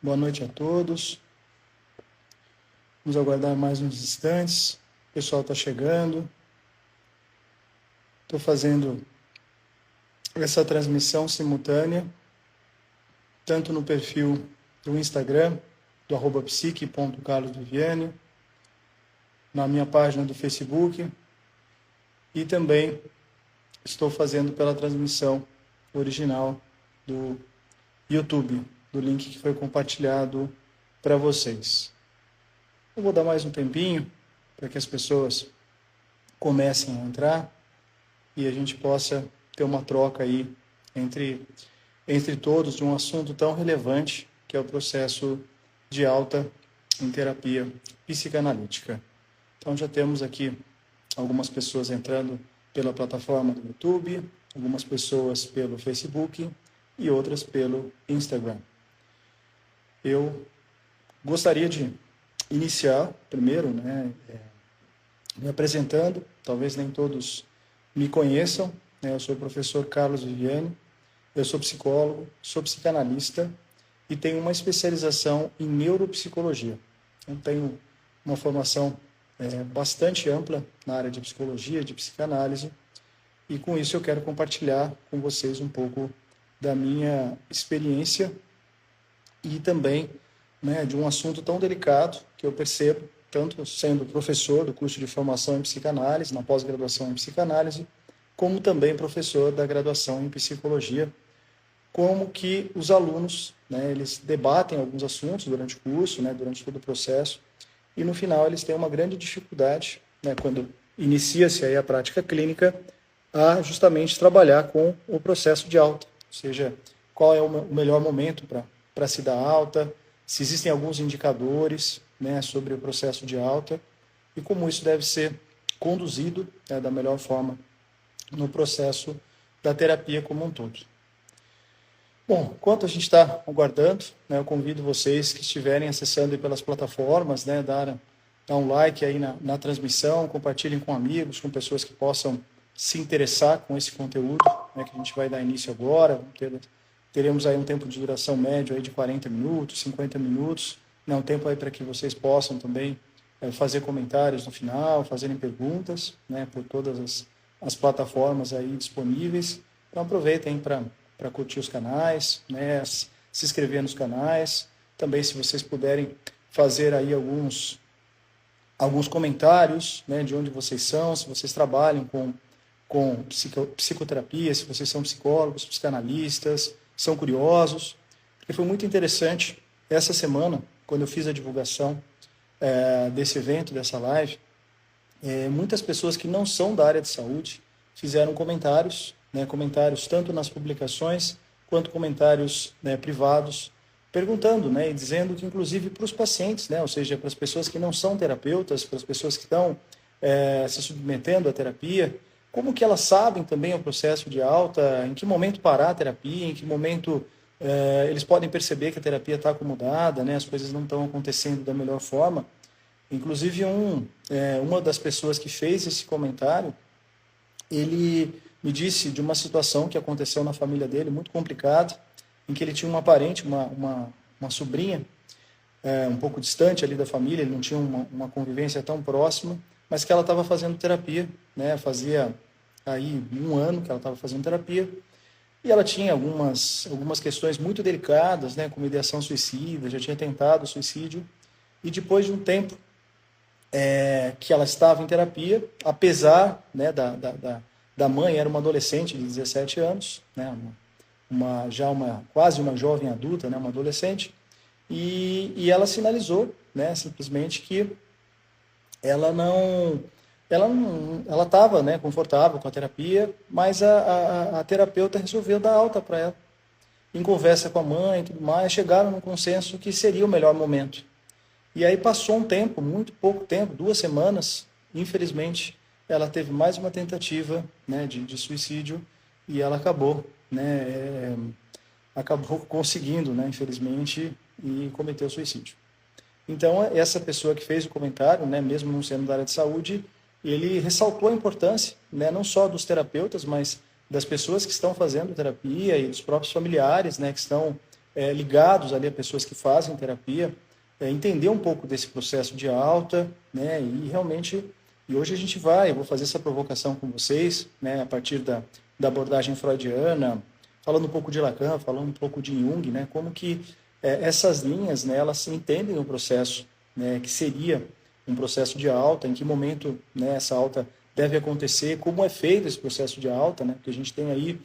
Boa noite a todos. Vamos aguardar mais uns instantes. O pessoal está chegando. Estou fazendo essa transmissão simultânea, tanto no perfil do Instagram, do @psique.carlosviviani, na minha página do Facebook, e também estou fazendo pela transmissão original do YouTube, do link que foi compartilhado para vocês. Eu vou dar mais um tempinho para que as pessoas comecem a entrar e a gente possa ter uma troca aí entre todos de um assunto tão relevante que é o processo de alta em terapia psicanalítica. Então já temos aqui algumas pessoas entrando pela plataforma do YouTube, algumas pessoas pelo Facebook e outras pelo Instagram. Eu gostaria de iniciar primeiro, me apresentando. Talvez nem todos me conheçam, eu sou o professor Carlos Viviani, eu sou psicólogo, sou psicanalista e tenho uma especialização em neuropsicologia. Eu tenho uma formação bastante ampla na área de psicologia, de psicanálise, e com isso eu quero compartilhar com vocês um pouco da minha experiência e também de um assunto tão delicado que eu percebo, tanto sendo professor do curso de formação em psicanálise, na pós-graduação em psicanálise, como também professor da graduação em psicologia, como que os alunos, eles debatem alguns assuntos durante o curso, durante todo o processo, e no final eles têm uma grande dificuldade, quando inicia-se aí a prática clínica, a justamente trabalhar com o processo de alta, ou seja, qual é o melhor momento para se dar alta, se existem alguns indicadores sobre o processo de alta e como isso deve ser conduzido da melhor forma no processo da terapia como um todo. Bom, enquanto a gente está aguardando, eu convido vocês que estiverem acessando pelas plataformas, dar um like aí na transmissão, compartilhem com amigos, com pessoas que possam se interessar com esse conteúdo, que a gente vai dar início agora. Teremos aí um tempo de duração médio aí de 40 minutos, 50 minutos, um tempo aí para que vocês possam também fazer comentários no final, fazerem perguntas, por todas as plataformas aí disponíveis. Então aproveitem para curtir os canais, se inscrever nos canais. Também, se vocês puderem fazer aí alguns comentários, de onde vocês são, se vocês trabalham com psicoterapia, se vocês são psicólogos, psicanalistas, são curiosos, porque foi muito interessante essa semana, quando eu fiz a divulgação desse evento, dessa live, muitas pessoas que não são da área de saúde fizeram comentários, comentários tanto nas publicações quanto comentários privados, perguntando e dizendo que, inclusive, para os pacientes, ou seja, para as pessoas que não são terapeutas, para as pessoas que estão se submetendo à terapia, como que elas sabem também o processo de alta, em que momento parar a terapia, em que momento eles podem perceber que a terapia está acomodada, as coisas não estão acontecendo da melhor forma. Inclusive, uma das pessoas que fez esse comentário, ele me disse de uma situação que aconteceu na família dele, muito complicada, em que ele tinha uma parente, uma sobrinha, um pouco distante ali da família, ele não tinha uma convivência tão próxima, mas que ela estava fazendo terapia, fazia aí 1 ano que ela estava fazendo terapia, e ela tinha algumas questões muito delicadas, como ideação suicida, já tinha tentado suicídio, e depois de um tempo que ela estava em terapia, apesar da mãe, era uma adolescente de 17 anos, quase uma jovem adulta, uma adolescente, e ela sinalizou, simplesmente que ela estava confortável com a terapia, mas a terapeuta resolveu dar alta para ela. Em conversa com a mãe e tudo mais, chegaram num consenso que seria o melhor momento. E aí passou um tempo, muito pouco tempo, 2 semanas, infelizmente, ela teve mais uma tentativa de suicídio e ela acabou conseguindo, infelizmente, e cometeu suicídio. Então, essa pessoa que fez o comentário, mesmo não sendo da área de saúde, ele ressaltou a importância, não só dos terapeutas, mas das pessoas que estão fazendo terapia e dos próprios familiares, que estão ligados ali a pessoas que fazem terapia, entender um pouco desse processo de alta, né, e realmente, e hoje eu vou fazer essa provocação com vocês, né, a partir da abordagem freudiana, falando um pouco de Lacan, falando um pouco de Jung, né, como que essas linhas, né, elas se entendem no processo, né, que seria um processo de alta, em que momento, né, essa alta deve acontecer, como é feito esse processo de alta, né, porque a gente tem aí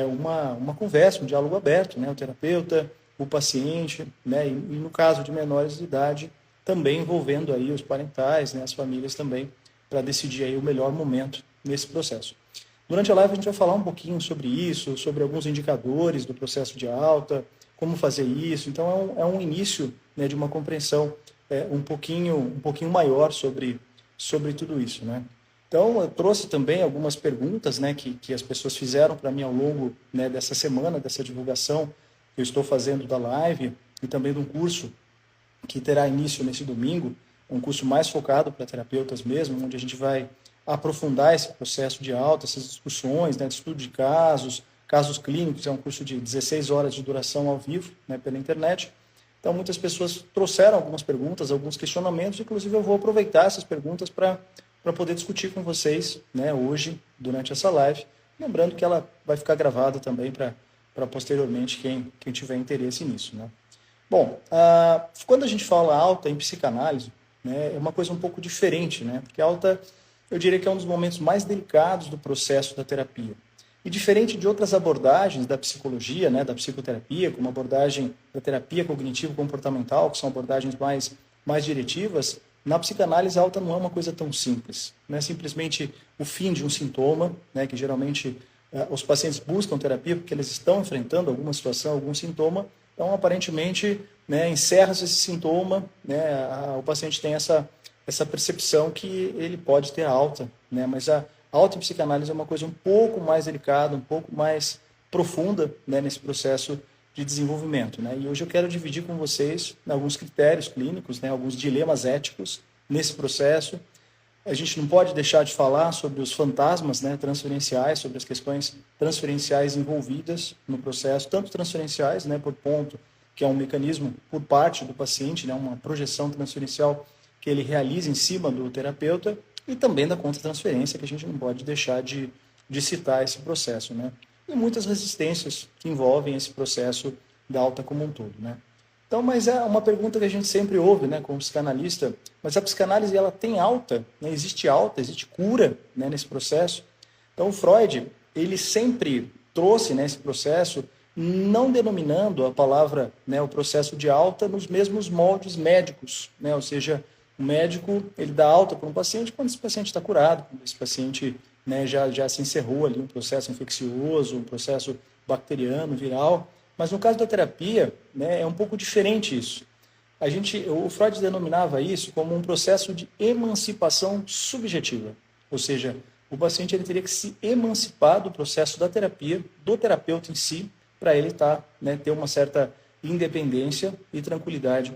uma conversa, um diálogo aberto, né, o terapeuta, o paciente, né, e no caso de menores de idade, também envolvendo aí os parentais, né, as famílias também, para decidir aí o melhor momento nesse processo. Durante a live a gente vai falar um pouquinho sobre isso, sobre alguns indicadores do processo de alta, como fazer isso. Então é um início, né, de uma compreensão um pouquinho maior sobre tudo isso, né? Então eu trouxe também algumas perguntas, né, que as pessoas fizeram para mim ao longo, né, dessa semana, dessa divulgação que eu estou fazendo da live e também de um curso que terá início nesse domingo, um curso mais focado para terapeutas mesmo, onde a gente vai aprofundar esse processo de alta, essas discussões, né, de estudo de casos clínicos, é um curso de 16 horas de duração ao vivo, né, pela internet. Então, muitas pessoas trouxeram algumas perguntas, alguns questionamentos, inclusive eu vou aproveitar essas perguntas para poder discutir com vocês, né, hoje, durante essa live, lembrando que ela vai ficar gravada também para posteriormente quem tiver interesse nisso, né. Bom, quando a gente fala alta em psicanálise, né, é uma coisa um pouco diferente, né, porque alta, eu diria que é um dos momentos mais delicados do processo da terapia. E diferente de outras abordagens da psicologia, né, da psicoterapia, como a abordagem da terapia cognitivo-comportamental, que são abordagens mais diretivas, na psicanálise a alta não é uma coisa tão simples. Não é simplesmente o fim de um sintoma, né, que geralmente os pacientes buscam terapia porque eles estão enfrentando alguma situação, algum sintoma. Então, aparentemente, né, encerra-se esse sintoma, né, o paciente tem essa percepção que ele pode ter alta, né, mas a alta em psicanálise é uma coisa um pouco mais delicada, um pouco mais profunda, né, nesse processo de desenvolvimento, né? E hoje eu quero dividir com vocês alguns critérios clínicos, né, alguns dilemas éticos nesse processo. A gente não pode deixar de falar sobre os fantasmas, né, transferenciais, sobre as questões transferenciais envolvidas no processo, tanto transferenciais, né, por ponto, que é um mecanismo por parte do paciente, né, uma projeção transferencial que ele realiza em cima do terapeuta, e também da contra-transferência, que a gente não pode deixar de citar esse processo, né? E muitas resistências que envolvem esse processo da alta como um todo, né? Então, mas é uma pergunta que a gente sempre ouve, né, como psicanalista, mas a psicanálise, ela tem alta, né? Existe alta, existe cura, né, nesse processo? Então, o Freud, ele sempre trouxe, né, esse processo, não denominando a palavra, né, o processo de alta nos mesmos moldes médicos, né? Ou seja, o médico, ele dá alta para um paciente quando esse paciente está curado, quando esse paciente, né, já se encerrou ali um processo infeccioso, um processo bacteriano, viral. Mas no caso da terapia, né, é um pouco diferente isso. O Freud denominava isso como um processo de emancipação subjetiva. Ou seja, o paciente ele teria que se emancipar do processo da terapia, do terapeuta em si, para ele né, ter uma certa independência e tranquilidade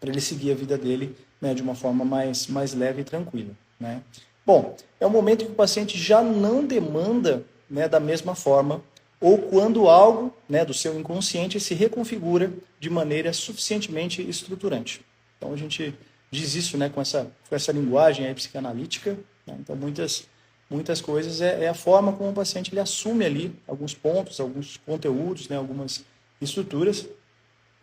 para ele seguir a vida dele, né, de uma forma mais leve e tranquila, né? Bom, é um momento que o paciente já não demanda, né, da mesma forma, ou quando algo, né, do seu inconsciente se reconfigura de maneira suficientemente estruturante. Então a gente diz isso, né, com essa linguagem aí psicanalítica, né? Então muitas coisas é a forma como o paciente ele assume ali alguns pontos, alguns conteúdos, né, algumas estruturas,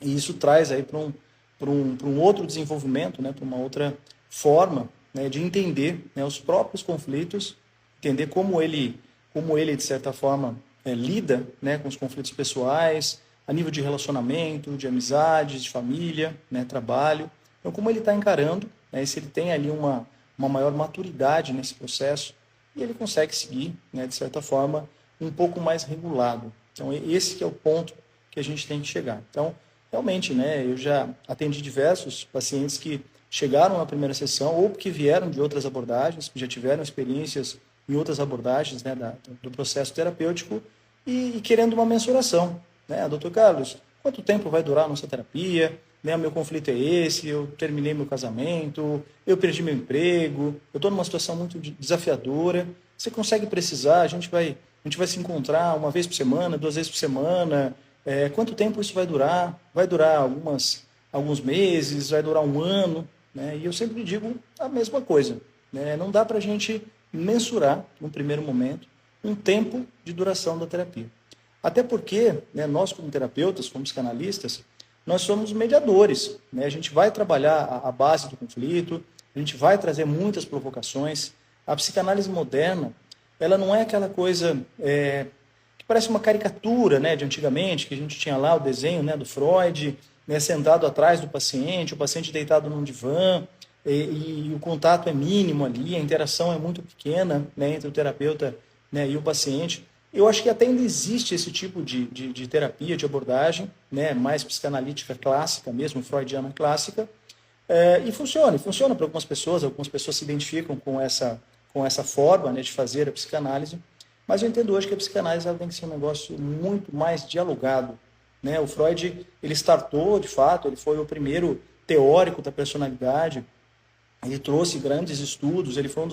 e isso traz aí para um outro desenvolvimento, né, para uma outra forma, né, de entender, né, os próprios conflitos, entender como ele de certa forma lida, né, com os conflitos pessoais, a nível de relacionamento, de amizades, de família, né, trabalho. Então, como ele está encarando, né, se ele tem ali uma maior maturidade nesse processo, e ele consegue seguir, né, de certa forma, um pouco mais regulado. Então, esse que é o ponto que a gente tem que chegar. Então, realmente, né, eu já atendi diversos pacientes que chegaram na primeira sessão ou que vieram de outras abordagens, que já tiveram experiências em outras abordagens, né, do processo terapêutico e querendo uma mensuração, né? Doutor Carlos, quanto tempo vai durar a nossa terapia? Né, o meu conflito é esse, eu terminei meu casamento, eu perdi meu emprego, eu estou numa situação muito desafiadora. Você consegue precisar? A gente vai se encontrar uma vez por semana, 2 vezes por semana, Quanto tempo isso vai durar? Vai durar alguns meses? Vai durar um ano? Né? E eu sempre digo a mesma coisa. Né? Não dá para a gente mensurar, no primeiro momento, um tempo de duração da terapia. Até porque, né, nós como terapeutas, como psicanalistas, nós somos mediadores. Né? A gente vai trabalhar a base do conflito, a gente vai trazer muitas provocações. A psicanálise moderna, ela não é aquela coisa que parece uma caricatura, né, de antigamente, que a gente tinha lá o desenho, né, do Freud, né, sentado atrás do paciente, o paciente deitado num divã, e o contato é mínimo ali, a interação é muito pequena, né, entre o terapeuta, né, e o paciente. Eu acho que até ainda existe esse tipo de terapia, de abordagem, né, mais psicanalítica clássica mesmo, freudiana clássica, e funciona para algumas pessoas se identificam com essa forma, né, de fazer a psicanálise, mas eu entendo hoje que a psicanálise ela tem que ser um negócio muito mais dialogado. Né? O Freud, ele startou, de fato, ele foi o primeiro teórico da personalidade, ele trouxe grandes estudos, ele foi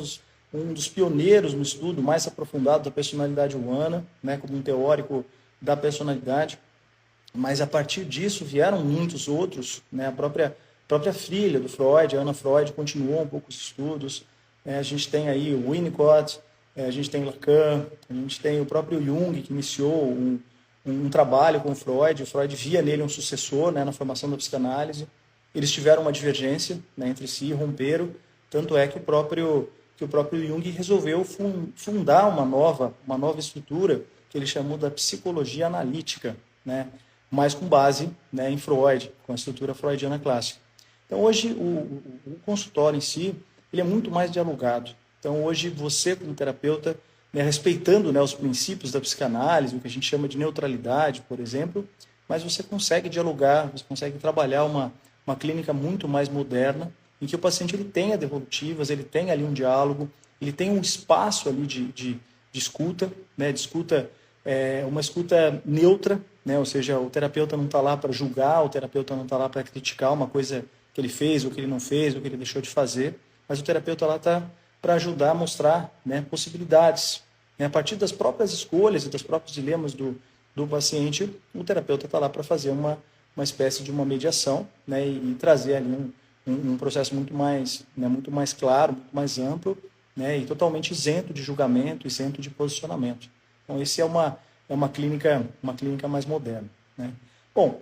um dos pioneiros no estudo mais aprofundado da personalidade humana, né, como um teórico da personalidade, mas a partir disso vieram muitos outros, né, a própria filha do Freud, a Ana Freud, continuou um pouco os estudos, a gente tem aí o Winnicott, a gente tem Lacan, a gente tem o próprio Jung, que iniciou um trabalho com o Freud via nele um sucessor, né, na formação da psicanálise. Eles tiveram uma divergência, né, entre si, romperam, tanto é que o próprio Jung resolveu fundar uma nova estrutura que ele chamou da psicologia analítica, né, mas com base, né, em Freud, com a estrutura freudiana clássica. Então hoje o consultório em si, ele é muito mais dialogado. Então hoje você como terapeuta, né, respeitando, né, os princípios da psicanálise, o que a gente chama de neutralidade, por exemplo, mas você consegue dialogar, você consegue trabalhar uma clínica muito mais moderna, em que o paciente ele tenha devolutivas, ele tem ali um diálogo, ele tem um espaço ali de escuta, né, uma escuta neutra, né, ou seja, o terapeuta não está lá para julgar, o terapeuta não está lá para criticar uma coisa que ele fez, ou que ele não fez, ou que ele deixou de fazer, mas o terapeuta lá está para ajudar a mostrar, né, possibilidades. Né, a partir das próprias escolhas e dos próprios dilemas do paciente, o terapeuta está lá para fazer uma espécie de uma mediação, né, e trazer ali um processo muito mais claro, muito mais amplo, né, e totalmente isento de julgamento, isento de posicionamento. Então, esse é uma clínica mais moderna. Né? Bom,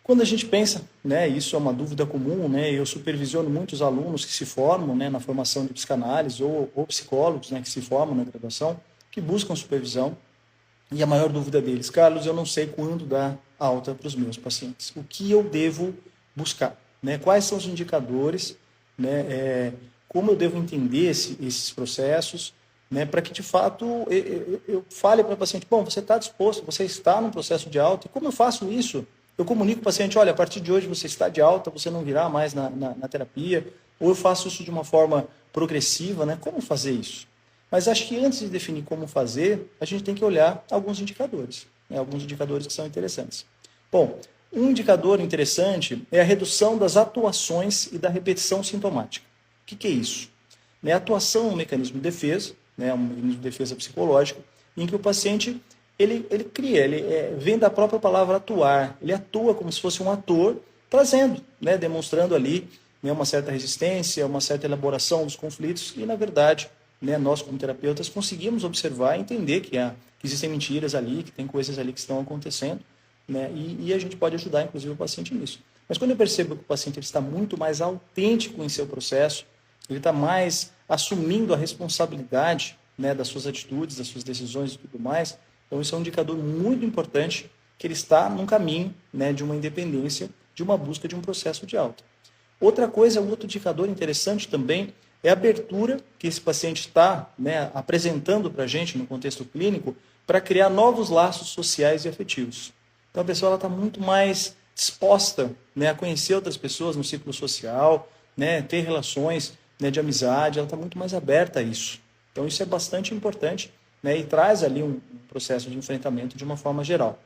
quando a gente pensa, né, isso é uma dúvida comum, né, eu supervisiono muitos alunos que se formam, né, na formação de psicanálise ou psicólogos, né, que se formam na graduação, que buscam supervisão, e a maior dúvida deles, Carlos, eu não sei quando dar alta para os meus pacientes. O que eu devo buscar? Né? Quais são os indicadores? Né? Como eu devo entender esses processos? Né? Para que, de fato, eu fale para o paciente, bom, você está disposto, você está num processo de alta, e como eu faço isso? Eu comunico para o paciente, olha, a partir de hoje você está de alta, você não virá mais na terapia, ou eu faço isso de uma forma progressiva, né? Como fazer isso? Mas acho que antes de definir como fazer, a gente tem que olhar alguns indicadores, né? Alguns indicadores que são interessantes. Bom, um indicador interessante é a redução das atuações e da repetição sintomática. O que é isso? A atuação é um mecanismo de defesa, né? Um mecanismo de defesa psicológica, em que o paciente ele cria, vem da própria palavra atuar, ele atua como se fosse um ator, trazendo, né? Demonstrando ali, né, uma certa resistência, uma certa elaboração dos conflitos, e na verdade, né, nós como terapeutas conseguimos observar e entender que existem mentiras ali, que tem coisas ali que estão acontecendo, né, e a gente pode ajudar, inclusive, o paciente nisso. Mas quando eu percebo que o paciente ele está muito mais autêntico em seu processo, ele está mais assumindo a responsabilidade, né, das suas atitudes, das suas decisões e tudo mais, então isso é um indicador muito importante que ele está num caminho, né, de uma independência, de uma busca de um processo de alta. Outra coisa, um outro indicador interessante também é a abertura que esse paciente está, né, apresentando para a gente no contexto clínico para criar novos laços sociais e afetivos. Então a pessoa está muito mais disposta, né, a conhecer outras pessoas no ciclo social, né, ter relações, né, de amizade, ela está muito mais aberta a isso. Então isso é bastante importante, né, e traz ali um processo de enfrentamento de uma forma geral.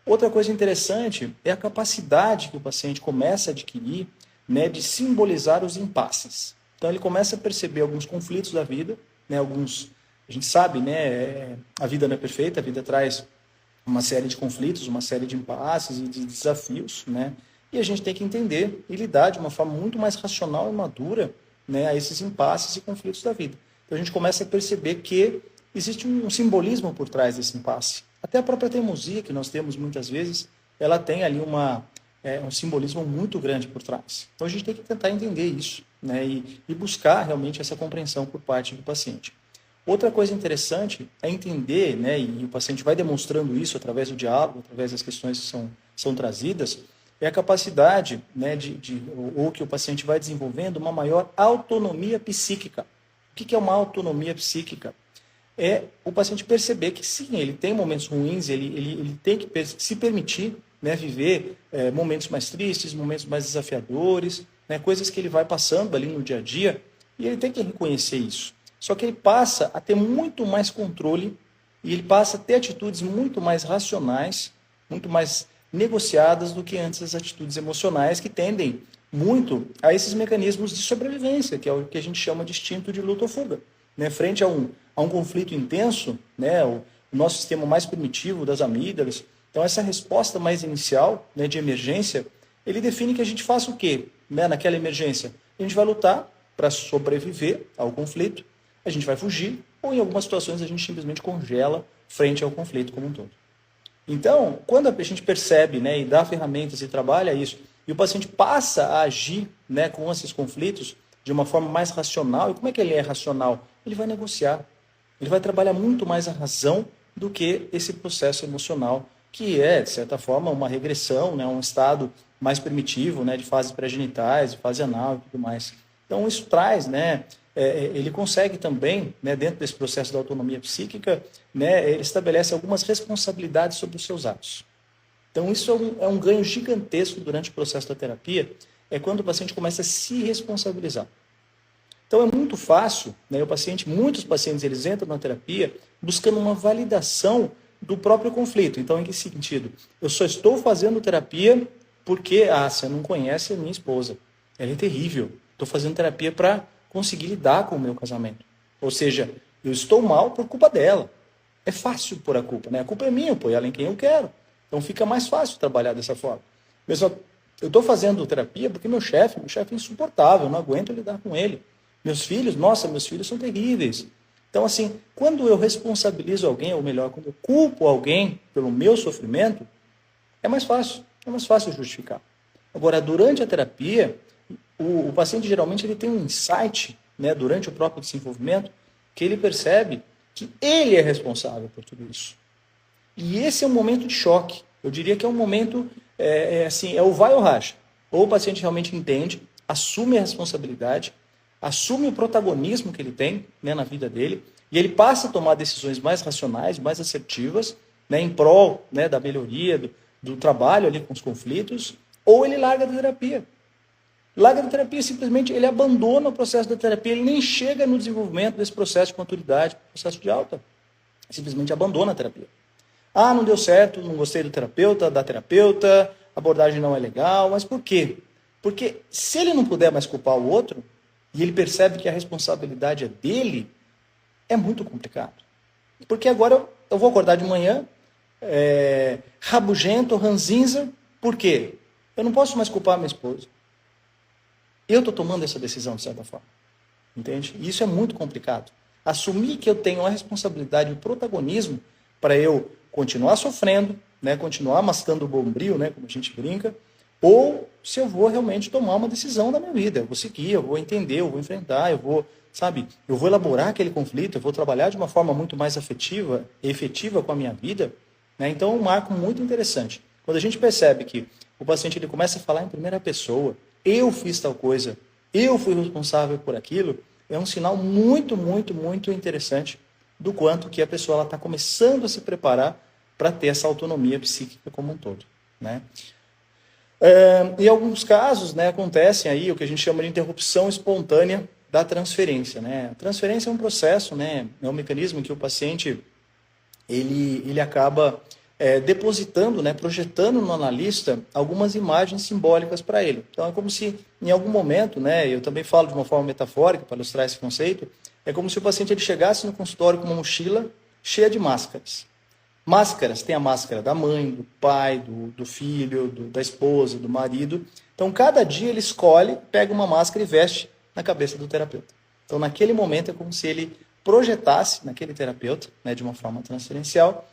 Outra coisa interessante é a capacidade que o paciente começa a adquirir, né, de simbolizar os impasses. Então ele começa a perceber alguns conflitos da vida, né, a gente sabe, né, a vida não é perfeita, a vida traz uma série de conflitos, uma série de impasses e de desafios, né? E a gente tem que entender e lidar de uma forma muito mais racional e madura, né, a esses impasses e conflitos da vida. Então a gente começa a perceber que existe um simbolismo por trás desse impasse. Até a própria teimosia que nós temos muitas vezes, ela tem ali um simbolismo muito grande por trás. Então a gente tem que tentar entender isso, né, e buscar realmente essa compreensão por parte do paciente. Outra coisa interessante é entender, né, e o paciente vai demonstrando isso através do diálogo, através das questões que são trazidas, é a capacidade, né, ou que o paciente vai desenvolvendo uma maior autonomia psíquica. O que é uma autonomia psíquica? É o paciente perceber que sim, ele tem momentos ruins, ele tem que se permitir, né, viver momentos mais tristes, momentos mais desafiadores, né, coisas que ele vai passando ali no dia a dia, e ele tem que reconhecer isso. Só que ele passa a ter muito mais controle e ele passa a ter atitudes muito mais racionais, muito mais negociadas do que antes as atitudes emocionais que tendem muito a esses mecanismos de sobrevivência, que é o que a gente chama de instinto de luta ou fuga. Né? Frente a um conflito intenso, né? O nosso sistema mais primitivo das amígdalas, então essa resposta mais inicial, né, de emergência, ele define que a gente faça o quê, né, naquela emergência? A gente vai lutar para sobreviver ao conflito, a gente vai fugir, ou em algumas situações a gente simplesmente congela frente ao conflito como um todo. Então, quando a gente percebe, né, e dá ferramentas e trabalha isso, e o paciente passa a agir, né, com esses conflitos de uma forma mais racional, e como é que ele é racional? Ele vai negociar, ele vai trabalhar muito mais a razão do que esse processo emocional, que é, de certa forma, uma regressão, né, um estado mais primitivo, né, de fases pré-genitais, de fase anal e tudo mais. Então, isso traz, né, ele consegue também, né, dentro desse processo da autonomia psíquica, né, ele estabelece algumas responsabilidades sobre os seus atos. Então, isso é um ganho gigantesco durante o processo da terapia, é quando o paciente começa a se responsabilizar. Então, é muito fácil, né, muitos pacientes eles entram na terapia buscando uma validação do próprio conflito. Então, em que sentido? Eu só estou fazendo terapia porque, você não conhece a minha esposa. Ela é terrível. Estou fazendo terapia para conseguir lidar com o meu casamento. Ou seja, eu estou mal por culpa dela. É fácil pôr a culpa, né? A culpa é minha, eu ponho ela em quem eu quero. Então fica mais fácil trabalhar dessa forma. Eu estou fazendo terapia porque meu chefe é insuportável, eu não aguento lidar com ele. Meus filhos são terríveis. Então, assim, quando eu responsabilizo alguém, ou melhor, quando eu culpo alguém pelo meu sofrimento, é mais fácil justificar. Agora, durante a terapia, o paciente geralmente ele tem um insight, né, durante o próprio desenvolvimento, que ele percebe que ele é responsável por tudo isso. E esse é um momento de choque. Eu diria que é um momento, é o vai ou racha. Ou o paciente realmente entende, assume a responsabilidade, assume o protagonismo que ele tem, né, na vida dele, e ele passa a tomar decisões mais racionais, mais assertivas, né, em prol, né, da melhoria, do trabalho ali com os conflitos, ou ele larga da terapia. Larga da terapia, simplesmente ele abandona o processo da terapia, ele nem chega no desenvolvimento desse processo de maturidade, processo de alta. Simplesmente abandona a terapia. Não deu certo, não gostei do terapeuta, da terapeuta, a abordagem não é legal, mas por quê? Porque se ele não puder mais culpar o outro, e ele percebe que a responsabilidade é dele, é muito complicado. Porque agora eu vou acordar de manhã, rabugento, ranzinza, por quê? Eu não posso mais culpar minha esposa. Eu estou tomando essa decisão, de certa forma. Entende? E isso é muito complicado. Assumir que eu tenho a responsabilidade e o protagonismo para eu continuar sofrendo, né, continuar mascando o bombril, né, como a gente brinca, ou se eu vou realmente tomar uma decisão da minha vida. Eu vou seguir, eu vou entender, eu vou enfrentar, eu vou elaborar aquele conflito, eu vou trabalhar de uma forma muito mais afetiva e efetiva com a minha vida. Né? Então, é um marco muito interessante. Quando a gente percebe que o paciente ele começa a falar em primeira pessoa, eu fiz tal coisa, eu fui responsável por aquilo, é um sinal muito, muito, muito interessante do quanto que a pessoa está começando a se preparar para ter essa autonomia psíquica como um todo. Né? Em alguns casos, né, acontecem aí o que a gente chama de interrupção espontânea da transferência. Né? A transferência é um processo, né, é um mecanismo que o paciente ele acaba depositando, né, projetando no analista algumas imagens simbólicas para ele. Então é como se em algum momento, né, eu também falo de uma forma metafórica para ilustrar esse conceito, é como se o paciente ele chegasse no consultório com uma mochila cheia de máscaras. Máscaras, tem a máscara da mãe, do pai, do filho, da esposa, do marido. Então, cada dia ele escolhe, pega uma máscara e veste na cabeça do terapeuta. Então, naquele momento, é como se ele projetasse naquele terapeuta, né, de uma forma transferencial,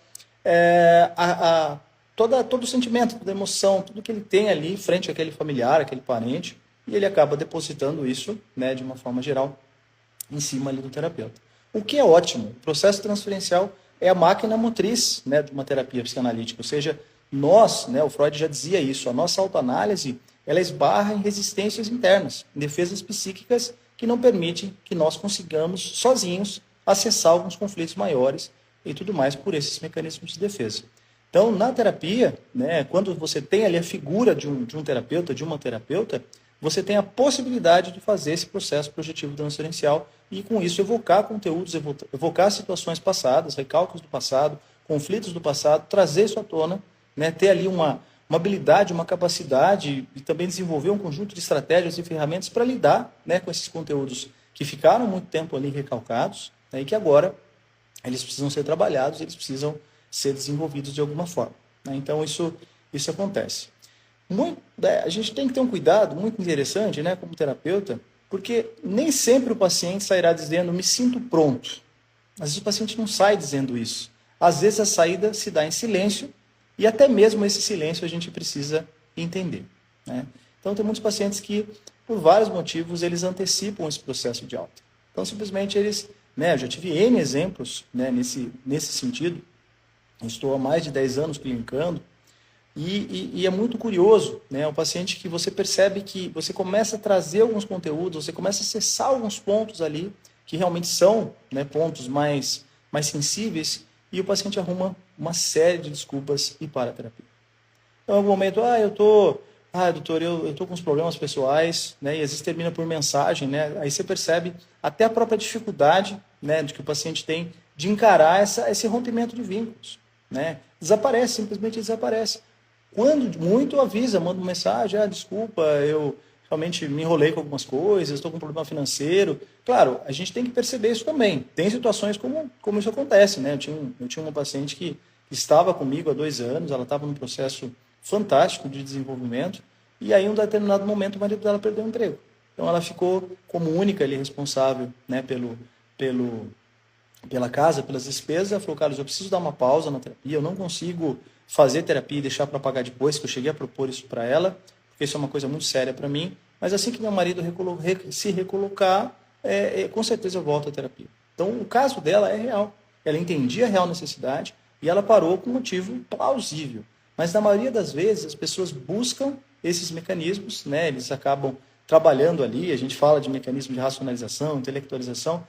todo o sentimento, toda a emoção, tudo que ele tem ali frente àquele familiar, aquele parente, e ele acaba depositando isso, né, de uma forma geral, em cima ali do terapeuta. O que é ótimo. O processo transferencial é a máquina motriz, né, de uma terapia psicanalítica. Ou seja, nós, né, o Freud já dizia isso, a nossa autoanálise, ela esbarra em resistências internas, em defesas psíquicas que não permitem que nós consigamos, sozinhos, acessar alguns conflitos maiores e tudo mais por esses mecanismos de defesa. Então, na terapia, né, quando você tem ali a figura de um terapeuta, de uma terapeuta, você tem a possibilidade de fazer esse processo projetivo transferencial e, com isso, evocar conteúdos, evocar situações passadas, recalques do passado, conflitos do passado, trazer isso à tona, né, ter ali uma habilidade, uma capacidade e também desenvolver um conjunto de estratégias e ferramentas para lidar, né, com esses conteúdos que ficaram muito tempo ali recalcados, né, e que agora eles precisam ser trabalhados, eles precisam ser desenvolvidos de alguma forma, né? Então, isso acontece. A gente tem que ter um cuidado muito interessante, né, como terapeuta, porque nem sempre o paciente sairá dizendo, me sinto pronto. Às vezes o paciente não sai dizendo isso. Às vezes a saída se dá em silêncio, e até mesmo esse silêncio a gente precisa entender, né? Então tem muitos pacientes que, por vários motivos, eles antecipam esse processo de alta. Então simplesmente eles, né, eu já tive N exemplos, né, nesse sentido. Eu estou há mais de 10 anos clinicando, e é muito curioso, né, o paciente que você percebe que você começa a trazer alguns conteúdos, você começa a acessar alguns pontos ali, que realmente são, né, pontos mais sensíveis, e o paciente arruma uma série de desculpas e para a terapia. Então, em algum momento, doutor, eu estou com uns problemas pessoais, né, e às vezes termina por mensagem, né, aí você percebe até a própria dificuldade, né, de que o paciente tem de encarar esse rompimento de vínculos, né, desaparece, simplesmente desaparece. Quando muito avisa, manda uma mensagem, desculpa, eu realmente me enrolei com algumas coisas, estou com um problema financeiro. Claro, a gente tem que perceber isso também. Tem situações como isso acontece, né? Eu tinha uma paciente que estava comigo há 2 anos, ela estava num processo fantástico de desenvolvimento, e aí, em um determinado momento, o marido dela perdeu o emprego. Então, ela ficou como única ali responsável, né, pela casa, pelas despesas. Ela falou, Carlos, eu preciso dar uma pausa na terapia, eu não consigo fazer terapia e deixar para pagar depois, que eu cheguei a propor isso para ela, porque isso é uma coisa muito séria para mim, mas assim que meu marido se recolocar, com certeza eu volto à terapia. Então, o caso dela é real. Ela entendia a real necessidade e ela parou com um motivo plausível. Mas, na maioria das vezes, as pessoas buscam esses mecanismos, né? Eles acabam trabalhando ali, a gente fala de mecanismo de racionalização, intelectualização,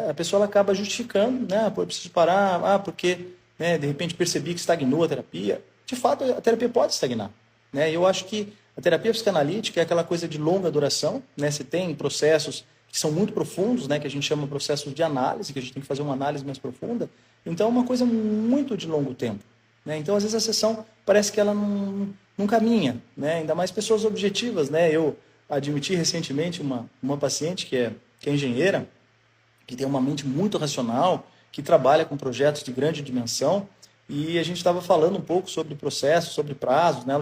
a pessoa ela acaba justificando, né? Eu preciso parar, porque, né, de repente percebi que estagnou a terapia. De fato, a terapia pode estagnar, né? Eu acho que a terapia psicanalítica é aquela coisa de longa duração, né? Você tem processos que são muito profundos, né? Que a gente chama de processos de análise, que a gente tem que fazer uma análise mais profunda. Então, é uma coisa muito de longo tempo, né? Então, às vezes, a sessão parece que ela não caminha, né? Ainda mais pessoas objetivas, né? Eu admiti recentemente uma paciente que é engenheira, que tem uma mente muito racional, que trabalha com projetos de grande dimensão, e a gente estava falando um pouco sobre processos, sobre prazos, né?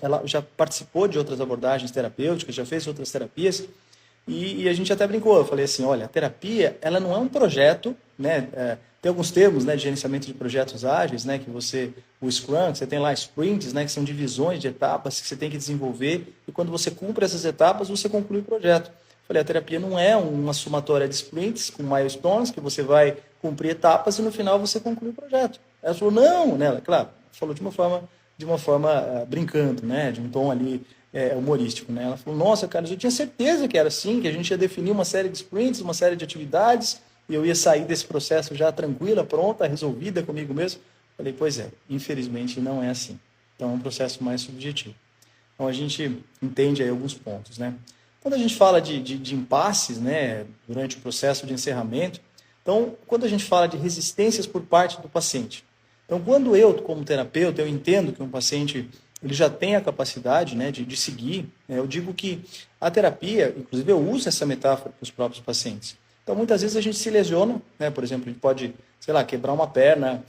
Ela já participou de outras abordagens terapêuticas, já fez outras terapias, e a gente até brincou. Eu falei assim, olha, a terapia, ela não é um projeto, né? Tem alguns termos, né, de gerenciamento de projetos ágeis, né, o Scrum, você tem lá sprints, né, que são divisões de etapas que você tem que desenvolver, e quando você cumpre essas etapas, você conclui o projeto. Falei, a terapia não é uma somatória de sprints com milestones, que você vai cumprir etapas e no final você conclui o projeto. Ela falou, não, né? Claro, falou de uma forma brincando, né? De um tom ali humorístico, né? Ela falou, nossa, Carlos, eu tinha certeza que era assim, que a gente ia definir uma série de sprints, uma série de atividades, e eu ia sair desse processo já tranquila, pronta, resolvida comigo mesmo. Falei, pois é, infelizmente não é assim. Então é um processo mais subjetivo. Então a gente entende aí alguns pontos, né? Quando a gente fala de impasses, né, durante o processo de encerramento, então, quando a gente fala de resistências por parte do paciente, então, quando eu, como terapeuta, eu entendo que um paciente ele já tem a capacidade, né, de seguir, né, eu digo que a terapia, inclusive eu uso essa metáfora para os próprios pacientes. Então, muitas vezes a gente se lesiona, né, por exemplo, a gente pode sei lá, quebrar uma perna,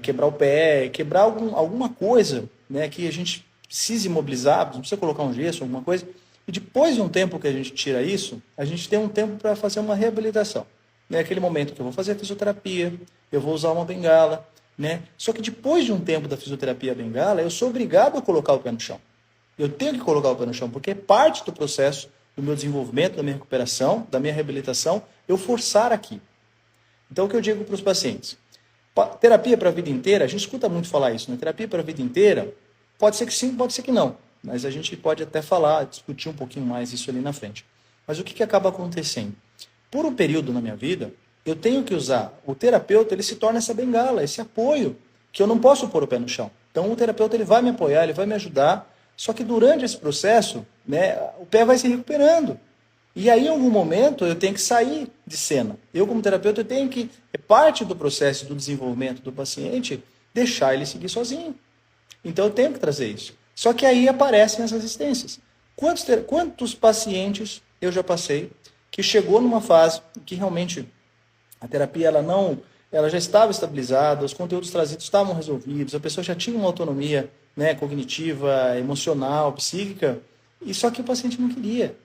quebrar o pé, quebrar alguma coisa, né, que a gente precisa imobilizar, precisa colocar um gesso, alguma coisa. E depois de um tempo que a gente tira isso, a gente tem um tempo para fazer uma reabilitação. Né? Aquele momento que eu vou fazer a fisioterapia, eu vou usar uma bengala, né? Só que depois de um tempo da fisioterapia bengala, eu sou obrigado a colocar o pé no chão. Eu tenho que colocar o pé no chão, porque é parte do processo do meu desenvolvimento, da minha recuperação, da minha reabilitação, eu forçar aqui. Então, o que eu digo para os pacientes? Terapia para a vida inteira, a gente escuta muito falar isso, né? Terapia para a vida inteira, pode ser que sim, pode ser que não. Mas a gente pode até falar, discutir um pouquinho mais isso ali na frente. Mas o que acaba acontecendo? Por um período na minha vida, eu tenho que usar o terapeuta, ele se torna essa bengala, esse apoio, que eu não posso pôr o pé no chão. Então, o terapeuta ele vai me apoiar, ele vai me ajudar, só que durante esse processo, né, o pé vai se recuperando. E aí, em algum momento, eu tenho que sair de cena. Eu, como terapeuta, eu tenho que, é parte do processo do desenvolvimento do paciente, deixar ele seguir sozinho. Então, eu tenho que trazer isso. Só que aí aparecem as resistências. Quantos pacientes eu já passei que chegou numa fase que realmente a terapia ela já estava estabilizada, os conteúdos trazidos estavam resolvidos, a pessoa já tinha uma autonomia, né, cognitiva, emocional, psíquica, e só que o paciente não queria.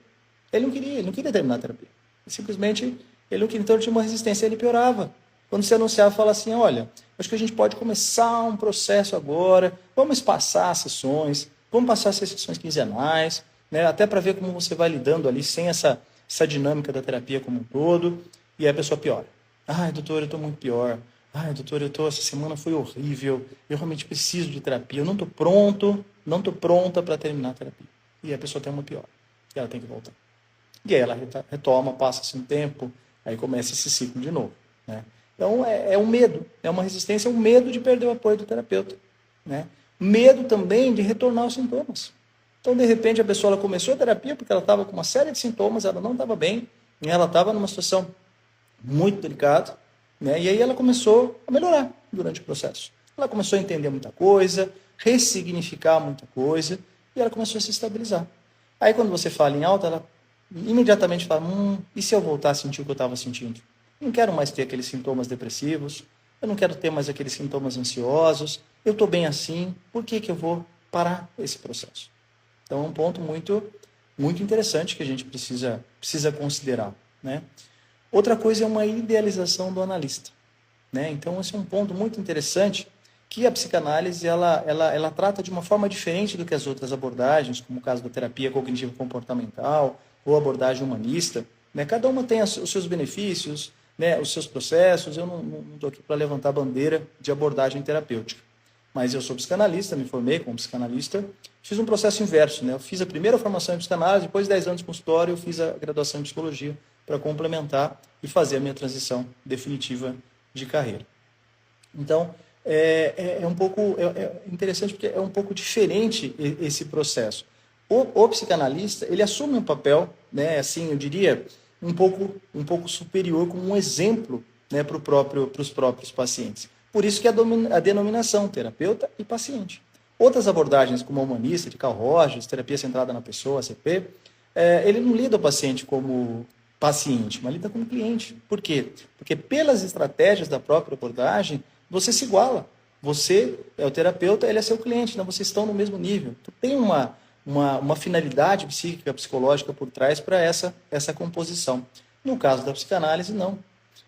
Ele não queria terminar a terapia. Simplesmente, ele não queria, então ele tinha uma resistência, ele piorava. Quando você anunciava, fala assim, olha, acho que a gente pode começar um processo agora, vamos espaçar as sessões, vamos passar as sessões quinzenais, né, até para ver como você vai lidando ali sem essa dinâmica da terapia como um todo, e aí a pessoa piora. Ai, doutor, eu estou muito pior. Ai, doutor, essa semana foi horrível, eu realmente preciso de terapia, eu não estou pronta para terminar a terapia. E a pessoa tem uma pior, e ela tem que voltar. E aí ela retoma, passa-se um tempo, aí começa esse ciclo de novo. Né? Então é um medo, é uma resistência, é um medo de perder o apoio do terapeuta. Né? Medo também de retornar aos sintomas. Então, de repente, a pessoa ela começou a terapia porque ela estava com uma série de sintomas, ela não estava bem, ela estava numa situação muito delicada, né? E aí ela começou a melhorar durante o processo. Ela começou a entender muita coisa, ressignificar muita coisa, e ela começou a se estabilizar. Aí, quando você fala em alta, ela imediatamente fala, e se eu voltar a sentir o que eu estava sentindo? Eu não quero mais ter aqueles sintomas depressivos, eu não quero ter mais aqueles sintomas ansiosos, eu estou bem assim, por que eu vou parar esse processo? Então, é um ponto muito, muito interessante que a gente precisa considerar. Né? Outra coisa é uma idealização do analista. Né? Então, esse é um ponto muito interessante que a psicanálise ela trata de uma forma diferente do que as outras abordagens, como o caso da terapia cognitivo-comportamental ou abordagem humanista. Né? Cada uma tem os seus benefícios, né? Os seus processos. Eu não estou aqui para levantar a bandeira de abordagem terapêutica. Mas eu sou psicanalista, me formei como psicanalista, fiz um processo inverso. Né? Eu fiz a primeira formação em psicanálise, depois de 10 anos de consultório, eu fiz a graduação em psicologia para complementar e fazer a minha transição definitiva de carreira. Então, é um pouco interessante porque é um pouco diferente esse processo. O psicanalista, ele assume um papel, né, assim, eu diria, um pouco superior, como um exemplo, né, para os próprios pacientes. Por isso que a denominação terapeuta e paciente. Outras abordagens, como a humanista, de Carl Rogers, terapia centrada na pessoa, ACP, ele não lida o paciente como paciente, mas lida como cliente. Por quê? Porque pelas estratégias da própria abordagem, você se iguala. Você é o terapeuta, ele é seu cliente, então vocês estão no mesmo nível. Então, tem uma finalidade psíquica, psicológica por trás para essa composição. No caso da psicanálise, não.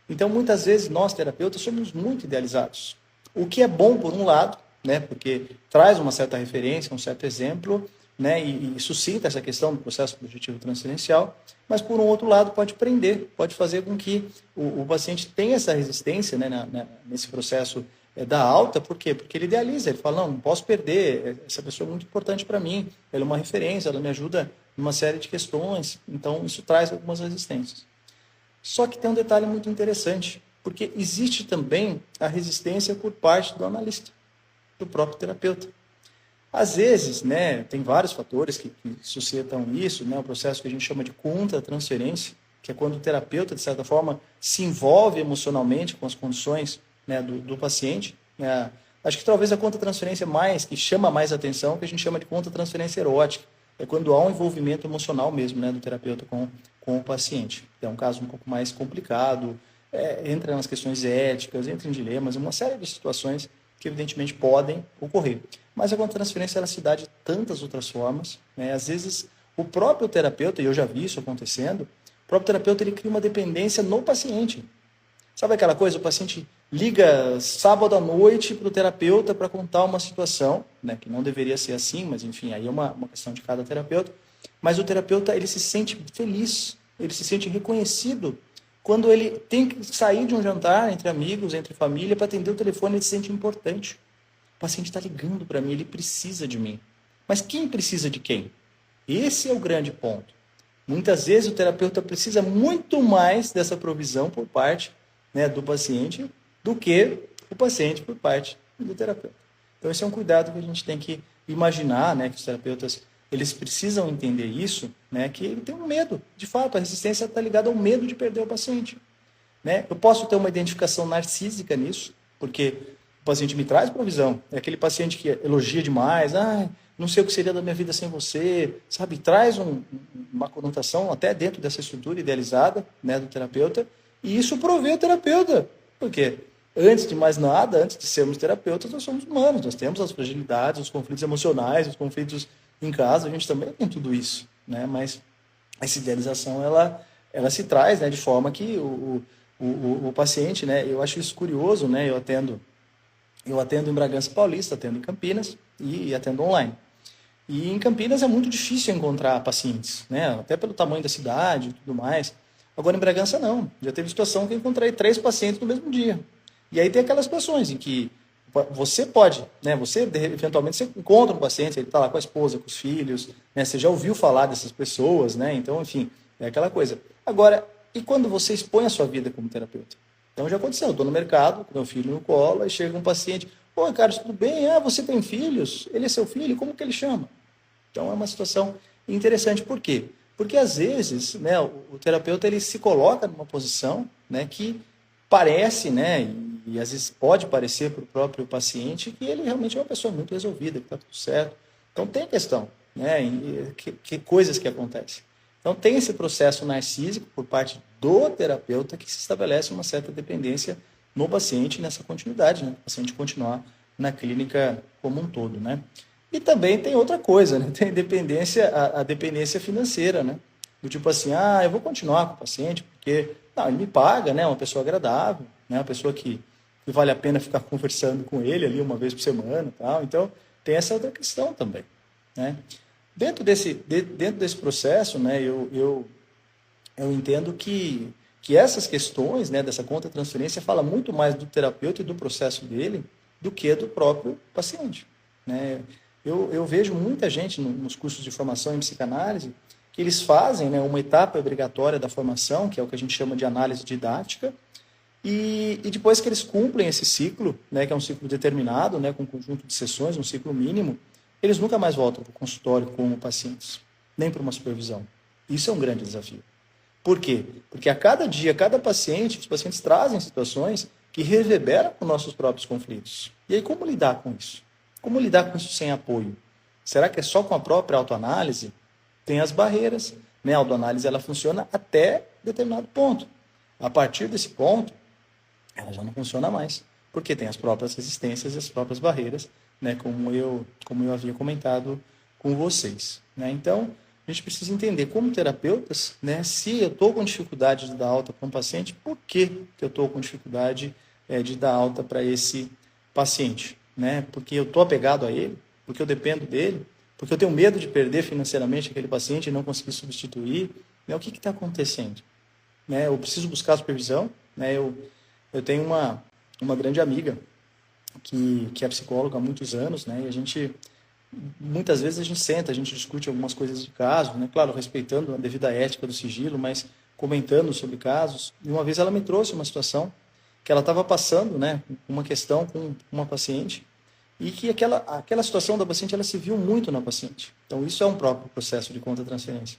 Então, muitas vezes, nós, terapeutas, somos muito idealizados. O que é bom, por um lado, né, porque traz uma certa referência, um certo exemplo, né, e suscita essa questão do processo projetivo transferencial, mas, por um outro lado, pode prender, pode fazer com que o paciente tenha essa resistência, né, nesse processo da alta. Por quê? Porque ele idealiza, ele fala, não posso perder, essa pessoa é muito importante para mim, ela é uma referência, ela me ajuda em uma série de questões, então isso traz algumas resistências. Só que tem um detalhe muito interessante, porque existe também a resistência por parte do analista, do próprio terapeuta. Às vezes, né, tem vários fatores que suscitam isso, né, o processo que a gente chama de contra-transferência, que é quando o terapeuta, de certa forma, se envolve emocionalmente com as condições, né, do paciente. Acho que talvez a contra-transferência que chama mais atenção, que a gente chama de contra-transferência erótica. É quando há um envolvimento emocional mesmo, né, do terapeuta com o paciente. É um caso um pouco mais complicado, entra nas questões éticas, entra em dilemas, uma série de situações que evidentemente podem ocorrer. Mas a transferência ela se dá de tantas outras formas, né? Às vezes o próprio terapeuta, e eu já vi isso acontecendo, o próprio terapeuta ele cria uma dependência no paciente. Sabe aquela coisa, o paciente liga sábado à noite para o terapeuta para contar uma situação, né, que não deveria ser assim, mas enfim, aí é uma questão de cada terapeuta, mas o terapeuta ele se sente feliz, ele se sente reconhecido quando ele tem que sair de um jantar entre amigos, entre família, para atender o telefone, ele se sente importante. O paciente está ligando para mim, ele precisa de mim. Mas quem precisa de quem? Esse é o grande ponto. Muitas vezes o terapeuta precisa muito mais dessa provisão por parte, né, do paciente do que o paciente por parte do terapeuta. Então esse é um cuidado que a gente tem que imaginar, né, que os terapeutas eles precisam entender isso, né, que ele tem um medo. De fato, a resistência está ligada ao medo de perder o paciente. Né? Eu posso ter uma identificação narcísica nisso, porque o paciente me traz provisão. É aquele paciente que elogia demais, não sei o que seria da minha vida sem você, sabe? Traz uma conotação até dentro dessa estrutura idealizada, né, do terapeuta, e isso provê o terapeuta. Por quê? Antes de mais nada, antes de sermos terapeutas, nós somos humanos, nós temos as fragilidades, os conflitos emocionais, os conflitos em casa, a gente também tem tudo isso, né? Mas essa idealização, ela se traz, né, de forma que o paciente, né, eu acho isso curioso, né, eu atendo em Bragança Paulista, atendo em Campinas e atendo online. E em Campinas é muito difícil encontrar pacientes, né, até pelo tamanho da cidade e tudo mais. Agora em Bragança não, já teve situação que eu encontrei 3 pacientes no mesmo dia. E aí tem aquelas situações em que você pode, né, eventualmente você encontra um paciente, ele está lá com a esposa, com os filhos, né, você já ouviu falar dessas pessoas, né, então, enfim, é aquela coisa. Agora, e quando você expõe a sua vida como terapeuta? Então já aconteceu, eu estou no mercado, com meu filho no colo, e chega um paciente, oi, Carlos, tudo bem? Você tem filhos? Ele é seu filho? Como que ele chama? Então é uma situação interessante, por quê? Porque às vezes, né, o terapeuta ele se coloca numa posição, né, que parece, né, e às vezes pode parecer para o próprio paciente que ele realmente é uma pessoa muito resolvida, que está tudo certo. Então tem questão, né, que coisas que acontecem. Então tem esse processo narcísico por parte do terapeuta que se estabelece uma certa dependência no paciente nessa continuidade, né, o paciente continuar na clínica como um todo, né. E também tem outra coisa, né, tem a dependência financeira, né, do tipo assim, eu vou continuar com o paciente porque não, ele me paga, né, uma pessoa agradável, né, uma pessoa que vale a pena ficar conversando com ele ali uma vez por semana, tal. Então tem essa outra questão também, né. Dentro desse processo, né, eu entendo que essas questões, né, dessa contra-transferência fala muito mais do terapeuta e do processo dele do que do próprio paciente, né. Eu vejo muita gente nos cursos de formação em psicanálise que eles fazem, né, uma etapa obrigatória da formação, que é o que a gente chama de análise didática, e depois que eles cumprem esse ciclo, né, que é um ciclo determinado, né, com um conjunto de sessões, um ciclo mínimo, eles nunca mais voltam para o consultório como pacientes, nem para uma supervisão. Isso é um grande desafio. Por quê? Porque a cada dia, cada paciente, os pacientes trazem situações que reverberam com nossos próprios conflitos. E aí, como lidar com isso? Como lidar com isso sem apoio? Será que é só com a própria autoanálise? Tem as barreiras, né? A autoanálise ela funciona até determinado ponto. A partir desse ponto, ela já não funciona mais, porque tem as próprias resistências e as próprias barreiras, né? Como eu havia comentado com vocês, né? Então, a gente precisa entender como terapeutas, né? Se eu estou com dificuldade de dar alta para um paciente, por que eu estou com dificuldade de dar alta para esse paciente, né? Porque eu estou apegado a ele, porque eu dependo dele, porque eu tenho medo de perder financeiramente aquele paciente e não conseguir substituir, né? O que está acontecendo? Né? Eu preciso buscar supervisão, né? Eu tenho uma grande amiga que é psicóloga há muitos anos, né? E a gente, muitas vezes a gente senta, a gente discute algumas coisas de caso, né? Claro, respeitando a devida ética do sigilo, mas comentando sobre casos. E uma vez ela me trouxe uma situação que ela estava passando, né? Uma questão com uma paciente e que aquela situação da paciente ela se viu muito na paciente. Então isso é um próprio processo de contra-transferência.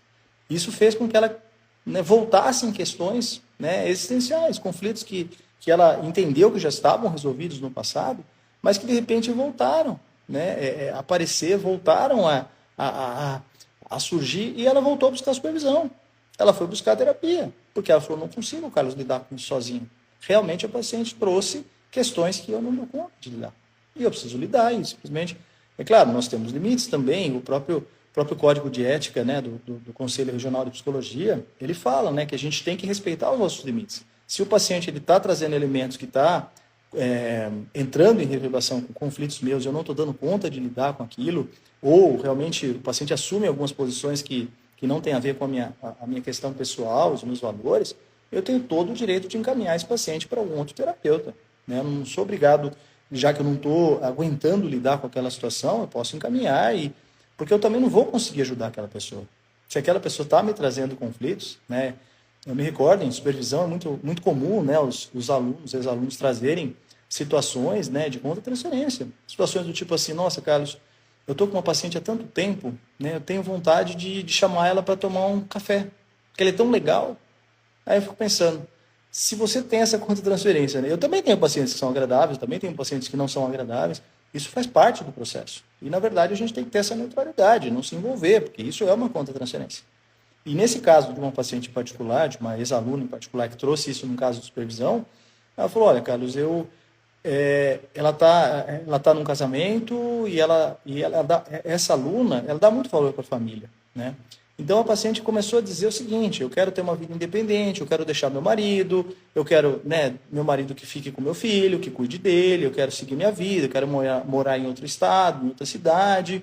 Isso fez com que ela, né, voltasse em questões, né, existenciais, conflitos que ela entendeu que já estavam resolvidos no passado, mas que de repente voltaram, né, a aparecer, voltaram a surgir, e ela voltou a buscar supervisão. Ela foi buscar terapia, porque ela falou, não consigo, Carlos, lidar com isso sozinho. realmente o paciente trouxe questões que eu não dou conta de lidar. E eu preciso lidar e simplesmente... É claro, nós temos limites também, o próprio código de ética, né, do Conselho Regional de Psicologia, ele fala, né, que a gente tem que respeitar os nossos limites. Se o paciente está trazendo elementos que está entrando em reverberação com conflitos meus, eu não estou dando conta de lidar com aquilo, ou realmente o paciente assume algumas posições que não tem a ver com a minha questão pessoal, os meus valores, eu tenho todo o direito de encaminhar esse paciente para algum outro terapeuta. Né? Eu não sou obrigado, já que eu não estou aguentando lidar com aquela situação, eu posso encaminhar, porque eu também não vou conseguir ajudar aquela pessoa. Se aquela pessoa está me trazendo conflitos, né? Eu me recordo, em supervisão é muito comum, né, os alunos, ex-alunos trazerem situações, né, de contra-transferência. Situações do tipo assim, nossa, Carlos, eu estou com uma paciente há tanto tempo, né, eu tenho vontade de chamar ela para tomar um café, porque ela é tão legal. Aí eu fico pensando, se você tem essa contra-transferência, né, eu também tenho pacientes que são agradáveis, também tenho pacientes que não são agradáveis, isso faz parte do processo. E, na verdade, a gente tem que ter essa neutralidade, não se envolver, porque isso é uma contra-transferência. E nesse caso de uma paciente em particular, de uma ex-aluna em particular, que trouxe isso num caso de supervisão, ela falou, olha, Carlos, ela tá num casamento e essa aluna, ela dá muito valor para a família, né? Então a paciente começou a dizer o seguinte, eu quero ter uma vida independente, eu quero deixar meu marido, eu quero, né, meu marido que fique com meu filho, que cuide dele, eu quero seguir minha vida, eu quero morar em outro estado, em outra cidade.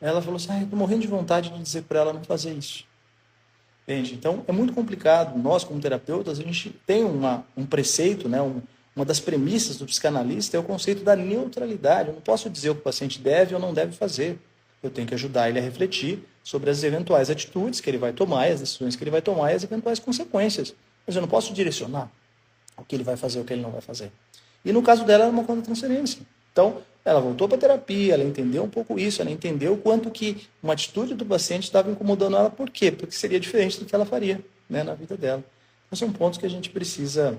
Ela falou assim, eu tô morrendo de vontade de dizer para ela não fazer isso. Entende? Então, é muito complicado. Nós, como terapeutas, a gente tem um preceito, né? Uma das premissas do psicanalista é o conceito da neutralidade. Eu não posso dizer o que o paciente deve ou não deve fazer. Eu tenho que ajudar ele a refletir sobre as eventuais atitudes que ele vai tomar, as decisões que ele vai tomar e as eventuais consequências. Mas eu não posso direcionar o que ele vai fazer ou o que ele não vai fazer. E no caso dela, era uma contra-transferência. Então, ela voltou para a terapia, ela entendeu um pouco isso, ela entendeu o quanto que uma atitude do paciente estava incomodando ela. Por quê? Porque seria diferente do que ela faria, né, na vida dela. Então, são pontos que a gente precisa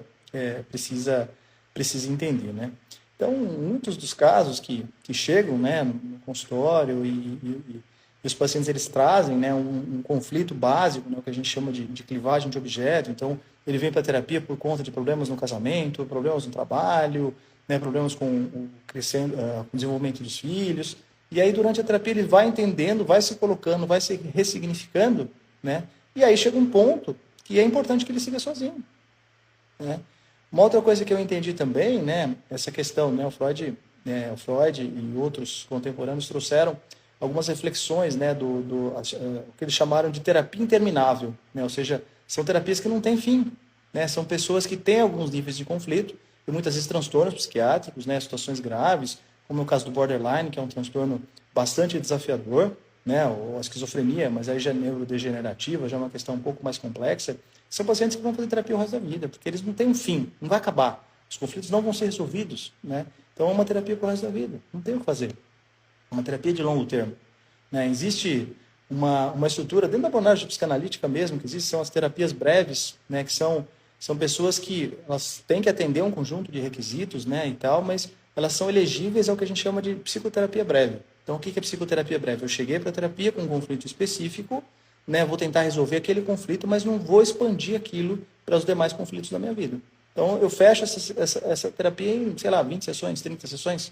entender, né? Então, muitos dos casos que chegam, né, no consultório e os pacientes eles trazem, né, um conflito básico, né, o que a gente chama de clivagem de objeto. Então, ele vem para a terapia por conta de problemas no casamento, problemas no trabalho, né, problemas com o desenvolvimento dos filhos. E aí, durante a terapia, ele vai entendendo, vai se colocando, vai se ressignificando, né? E aí chega um ponto que é importante que ele siga sozinho, né? Uma outra coisa que eu entendi também, né, essa questão, né, o Freud e outros contemporâneos trouxeram algumas reflexões, né, o que eles chamaram de terapia interminável, né? Ou seja, são terapias que não têm fim, né? São pessoas que têm alguns níveis de conflito, e muitas vezes transtornos psiquiátricos, né, situações graves, como é o caso do borderline, que é um transtorno bastante desafiador, né, ou a esquizofrenia, mas aí já é neurodegenerativa, já é uma questão um pouco mais complexa. São pacientes que vão fazer terapia o resto da vida, porque eles não têm um fim, não vai acabar. Os conflitos não vão ser resolvidos, né? Então é uma terapia para o resto da vida, não tem o que fazer. É uma terapia de longo termo, né? Existe uma estrutura, dentro da abordagem psicanalítica mesmo, que existe, são as terapias breves, né, que são pessoas que elas têm que atender um conjunto de requisitos, né, e tal, mas elas são elegíveis ao que a gente chama de psicoterapia breve. Então, o que é psicoterapia breve? Eu cheguei para a terapia com um conflito específico, né, vou tentar resolver aquele conflito, mas não vou expandir aquilo para os demais conflitos da minha vida. Então, eu fecho essa terapia em, sei lá, 20 sessões, 30 sessões.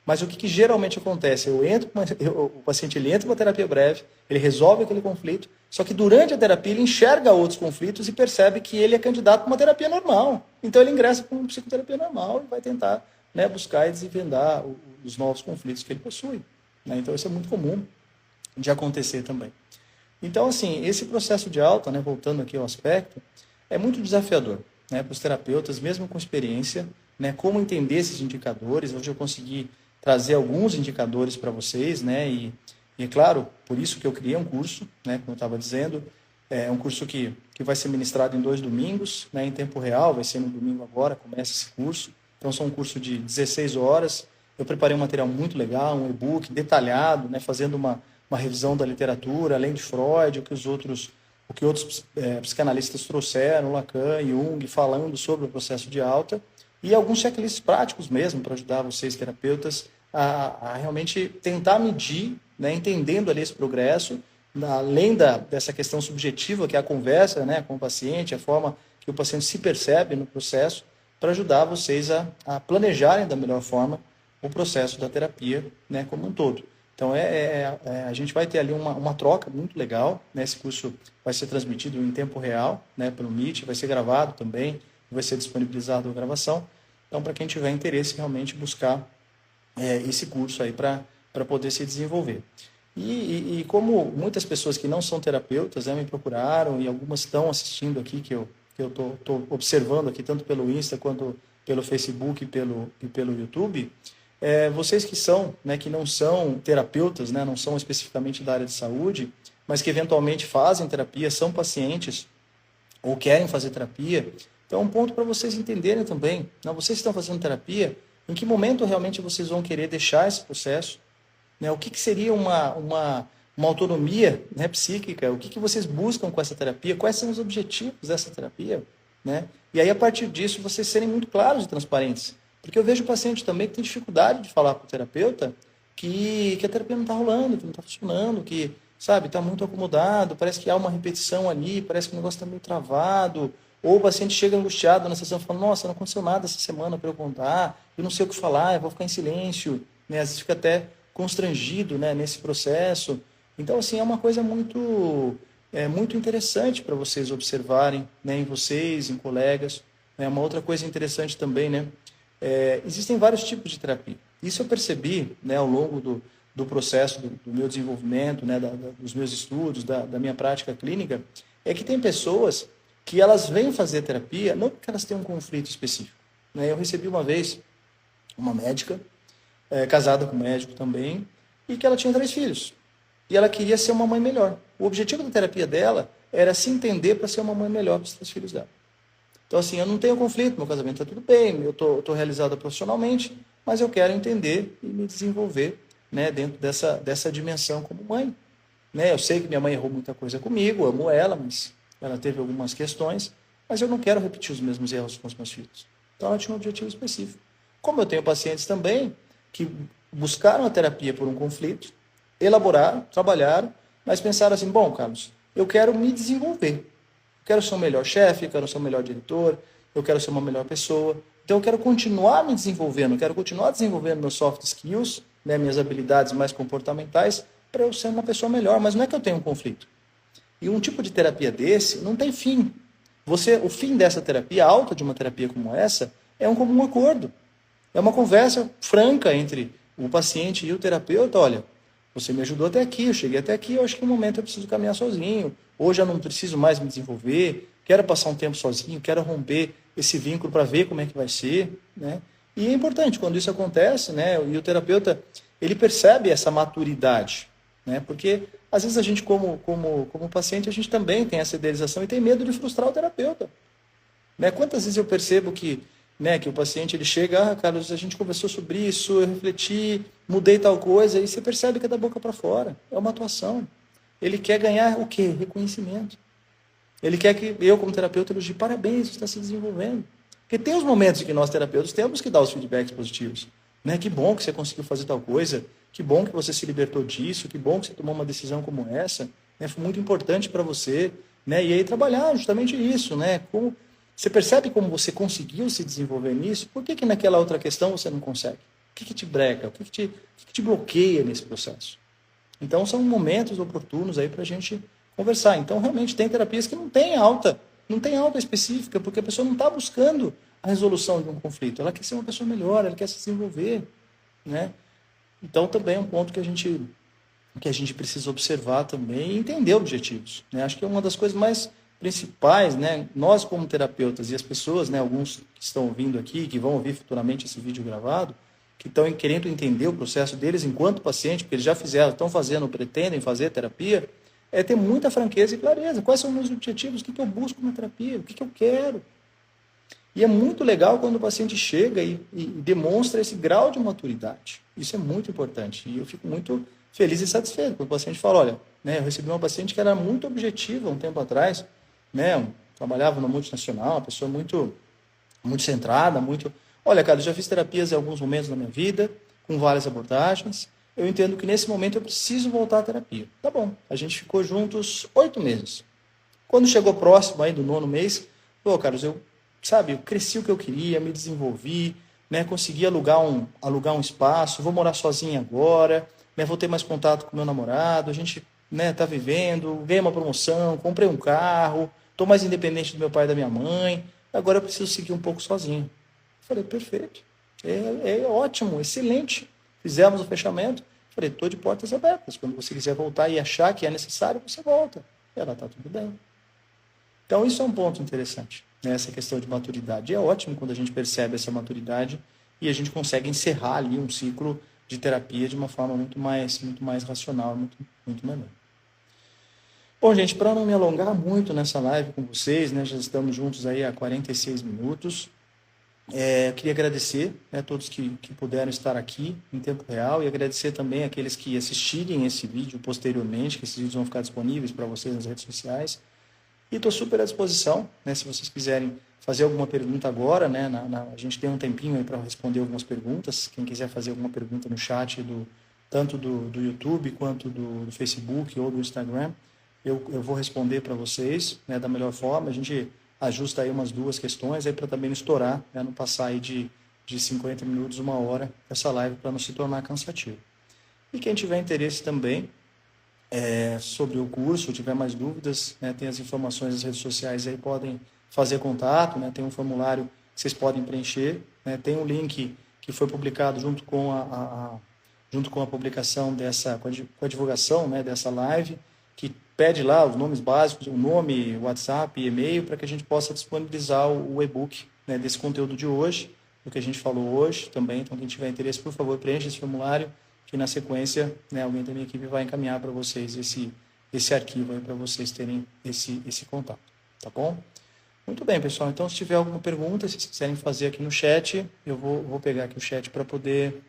Mas o que geralmente acontece? O paciente ele entra para uma terapia breve, ele resolve aquele conflito, só que durante a terapia ele enxerga outros conflitos e percebe que ele é candidato para uma terapia normal. Então ele ingressa para uma psicoterapia normal e vai tentar, né, buscar e desvendar os novos conflitos que ele possui, né? Então isso é muito comum de acontecer também. Então, assim, esse processo de alta, né, voltando aqui ao aspecto, é muito desafiador, né, para os terapeutas, mesmo com experiência, né, como entender esses indicadores. Hoje eu consegui trazer alguns indicadores para vocês, né, e é claro, por isso que eu criei um curso, né, como eu estava dizendo, é um curso que vai ser ministrado em 2 domingos, né, em tempo real, vai ser no domingo agora, começa esse curso. Então, são um curso de 16 horas. Eu preparei um material muito legal, um e-book detalhado, né, fazendo uma revisão da literatura, além de Freud, o que outros psicanalistas trouxeram, Lacan, Jung, falando sobre o processo de alta, e alguns checklists práticos mesmo, para ajudar vocês, terapeutas, a realmente tentar medir, né, entendendo ali esse progresso, além dessa questão subjetiva, que é a conversa, né, com o paciente, a forma que o paciente se percebe no processo, para ajudar vocês a planejarem da melhor forma o processo da terapia, né, como um todo. Então, a gente vai ter ali uma troca muito legal, né? Esse curso vai ser transmitido em tempo real, né, pelo Meet, vai ser gravado também, vai ser disponibilizado a gravação. Então, para quem tiver interesse, realmente buscar esse curso aí para poder se desenvolver. E como muitas pessoas que não são terapeutas, né, me procuraram, e algumas estão assistindo aqui, que eu estou observando aqui, tanto pelo Insta quanto pelo Facebook e pelo YouTube, vocês que são, né, que não são terapeutas, né, não são especificamente da área de saúde, mas que eventualmente fazem terapia, são pacientes ou querem fazer terapia, então é um ponto para vocês entenderem também. Né, vocês estão fazendo terapia, em que momento realmente vocês vão querer deixar esse processo? Né, o que seria uma autonomia, né, psíquica? O que vocês buscam com essa terapia? Quais são os objetivos dessa terapia? Né? E aí, a partir disso, vocês serem muito claros e transparentes. Porque eu vejo paciente também que tem dificuldade de falar para o terapeuta que a terapia não está rolando, que não está funcionando, que, sabe, está muito acomodado, parece que há uma repetição ali, parece que o negócio está meio travado. Ou o paciente chega angustiado na sessão e fala, nossa, não aconteceu nada essa semana para eu contar, eu não sei o que falar, eu vou ficar em silêncio. Né? Às vezes fica até constrangido, né, nesse processo. Então, assim, é uma coisa muito interessante para vocês observarem, né, em vocês, em colegas. Né? Uma outra coisa interessante também, né, existem vários tipos de terapia. Isso eu percebi, né, ao longo do processo do meu desenvolvimento, né, dos meus estudos, da minha prática clínica, é que tem pessoas que elas vêm fazer terapia não porque elas têm um conflito específico. Né? Eu recebi uma vez uma médica, casada com um médico também, e que ela tinha 3 filhos. E ela queria ser uma mãe melhor. O objetivo da terapia dela era se entender para ser uma mãe melhor para os 3 filhos dela. Então, assim, eu não tenho conflito, meu casamento está tudo bem, eu estou realizada profissionalmente, mas eu quero entender e me desenvolver, né, dentro dessa dimensão como mãe. Né? Eu sei que minha mãe errou muita coisa comigo, amo ela, mas ela teve algumas questões, mas eu não quero repetir os mesmos erros com os meus filhos. Então, ela tinha um objetivo específico. Como eu tenho pacientes também que buscaram a terapia por um conflito, elaboraram, trabalharam, mas pensaram assim, bom, Carlos, eu quero me desenvolver. Eu quero ser um melhor chefe, eu quero ser um melhor diretor, eu quero ser uma melhor pessoa. Então, eu quero continuar me desenvolvendo, eu quero continuar desenvolvendo meus soft skills, né, minhas habilidades mais comportamentais, para eu ser uma pessoa melhor. Mas não é que eu tenha um conflito. E um tipo de terapia desse não tem fim. O fim dessa terapia, a alta de uma terapia como essa, é um comum acordo. É uma conversa franca entre o paciente e o terapeuta. Olha, você me ajudou até aqui, eu cheguei até aqui, eu acho que no momento eu preciso caminhar sozinho. Hoje eu não preciso mais me desenvolver, quero passar um tempo sozinho, quero romper esse vínculo para ver como é que vai ser. Né? E é importante, quando isso acontece, né, e o terapeuta ele percebe essa maturidade. Né? Porque, às vezes, a gente, como paciente, a gente também tem essa idealização e tem medo de frustrar o terapeuta. Né? Quantas vezes eu percebo que o paciente ele chega, Carlos, a gente conversou sobre isso, eu refleti, mudei tal coisa, e você percebe que é da boca para fora. É uma atuação. Ele quer ganhar o quê? Reconhecimento. Ele quer que eu, como terapeuta, elogie, parabéns, você está se desenvolvendo. Porque tem os momentos em que nós, terapeutas, temos que dar os feedbacks positivos. Né? Que bom que você conseguiu fazer tal coisa, que bom que você se libertou disso, que bom que você tomou uma decisão como essa, né? Foi muito importante para você. Né? E aí trabalhar justamente isso, né? Você percebe como você conseguiu se desenvolver nisso? Por que naquela outra questão você não consegue? O que te breca? O que te bloqueia nesse processo? Então, são momentos oportunos aí para a gente conversar. Então, realmente, tem terapias que não tem alta específica, porque a pessoa não está buscando a resolução de um conflito. Ela quer ser uma pessoa melhor, ela quer se desenvolver. Né? Então, também é um ponto que a gente precisa observar também e entender objetivos. Né? Acho que é uma das coisas mais principais, né? Nós como terapeutas e as pessoas, né, alguns que estão ouvindo aqui, que vão ouvir futuramente esse vídeo gravado, que estão querendo entender o processo deles enquanto paciente, porque eles já fizeram, estão fazendo, pretendem fazer terapia, é ter muita franqueza e clareza. Quais são os meus objetivos? O que eu busco na terapia? O que eu quero? E é muito legal quando o paciente chega e demonstra esse grau de maturidade. Isso é muito importante. E eu fico muito feliz e satisfeito quando o paciente fala, olha, né, eu recebi uma paciente que era muito objetiva um tempo atrás, né, trabalhava numa multinacional, uma pessoa muito centrada, muito... Olha, cara, eu já fiz terapias em alguns momentos da minha vida, com várias abordagens, eu entendo que nesse momento eu preciso voltar à terapia. Tá bom, a gente ficou juntos 8 meses. Quando chegou próximo aí do 9º mês, Carlos, eu sabe, eu cresci o que eu queria, me desenvolvi, né, consegui alugar um espaço, vou morar sozinho agora, né, vou ter mais contato com meu namorado, a gente, né, tá vivendo, ganhei uma promoção, comprei um carro, estou mais independente do meu pai e da minha mãe, agora eu preciso seguir um pouco sozinho. Falei, perfeito, é ótimo, excelente. Fizemos o fechamento, falei, estou de portas abertas, quando você quiser voltar e achar que é necessário, você volta. Ela, tá tudo bem. Então, isso é um ponto interessante, né? Essa questão de maturidade. É ótimo quando a gente percebe essa maturidade e a gente consegue encerrar ali um ciclo de terapia de uma forma muito mais racional, muito melhor. Bom, gente, para não me alongar muito nessa live com vocês, né, já estamos juntos aí há 46 minutos, eu queria agradecer, né, todos que puderam estar aqui em tempo real e agradecer também aqueles que assistirem esse vídeo posteriormente, que esses vídeos vão ficar disponíveis para vocês nas redes sociais. E estou super à disposição, né, se vocês quiserem fazer alguma pergunta agora, né, a gente tem um tempinho aí para responder algumas perguntas. Quem quiser fazer alguma pergunta no chat, tanto do YouTube quanto do Facebook ou do Instagram, eu vou responder para vocês, né, da melhor forma. A gente ajusta aí umas 2 questões aí para também não estourar, né, não passar aí de 50 minutos, 1 hora essa live para não se tornar cansativo. E quem tiver interesse também sobre o curso, tiver mais dúvidas, né, tem as informações nas redes sociais aí, podem fazer contato, né, tem um formulário que vocês podem preencher, né, tem um link que foi publicado junto com a publicação com a divulgação, né, dessa live, que pede lá os nomes básicos, o nome, WhatsApp, e-mail, para que a gente possa disponibilizar o e-book, né, desse conteúdo de hoje, do que a gente falou hoje também. Então, quem tiver interesse, por favor, preencha esse formulário, que na sequência, né, alguém da minha equipe vai encaminhar para vocês esse arquivo aí, para vocês terem esse contato, tá bom? Muito bem, pessoal. Então, se tiver alguma pergunta, se vocês quiserem fazer aqui no chat, eu vou pegar aqui o chat para poder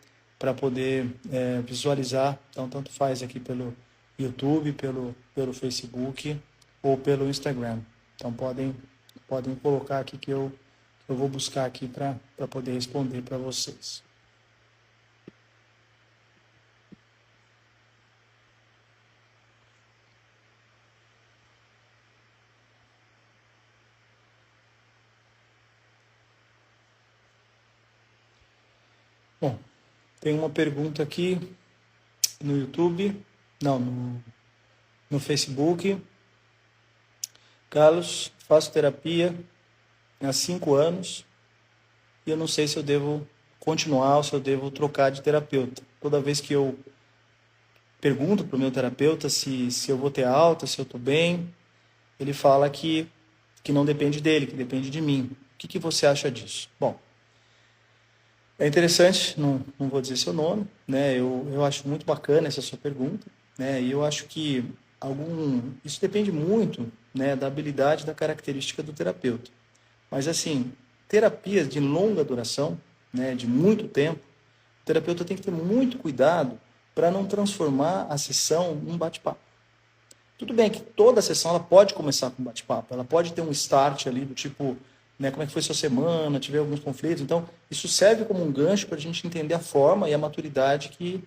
visualizar. Então, tanto faz aqui pelo YouTube, pelo Facebook ou pelo Instagram. Então, podem colocar aqui que eu vou buscar aqui para poder responder para vocês. Bom, tem uma pergunta aqui no YouTube, não, no Facebook. Carlos, faço terapia há 5 anos e eu não sei se eu devo continuar ou se eu devo trocar de terapeuta. Toda vez que eu pergunto para o meu terapeuta se eu vou ter alta, se eu estou bem, ele fala que não depende dele, que depende de mim. O que você acha disso? Bom, é interessante, não vou dizer seu nome, né? Eu acho muito bacana essa sua pergunta, né? E eu acho que isso depende muito, né, da habilidade, da característica do terapeuta. Mas assim, terapias de longa duração, né, de muito tempo, o terapeuta tem que ter muito cuidado para não transformar a sessão num bate-papo. Tudo bem que toda a sessão ela pode começar com um bate-papo, ela pode ter um start ali do tipo, né, como é que foi sua semana, tiver alguns conflitos. Então, isso serve como um gancho para a gente entender a forma e a maturidade que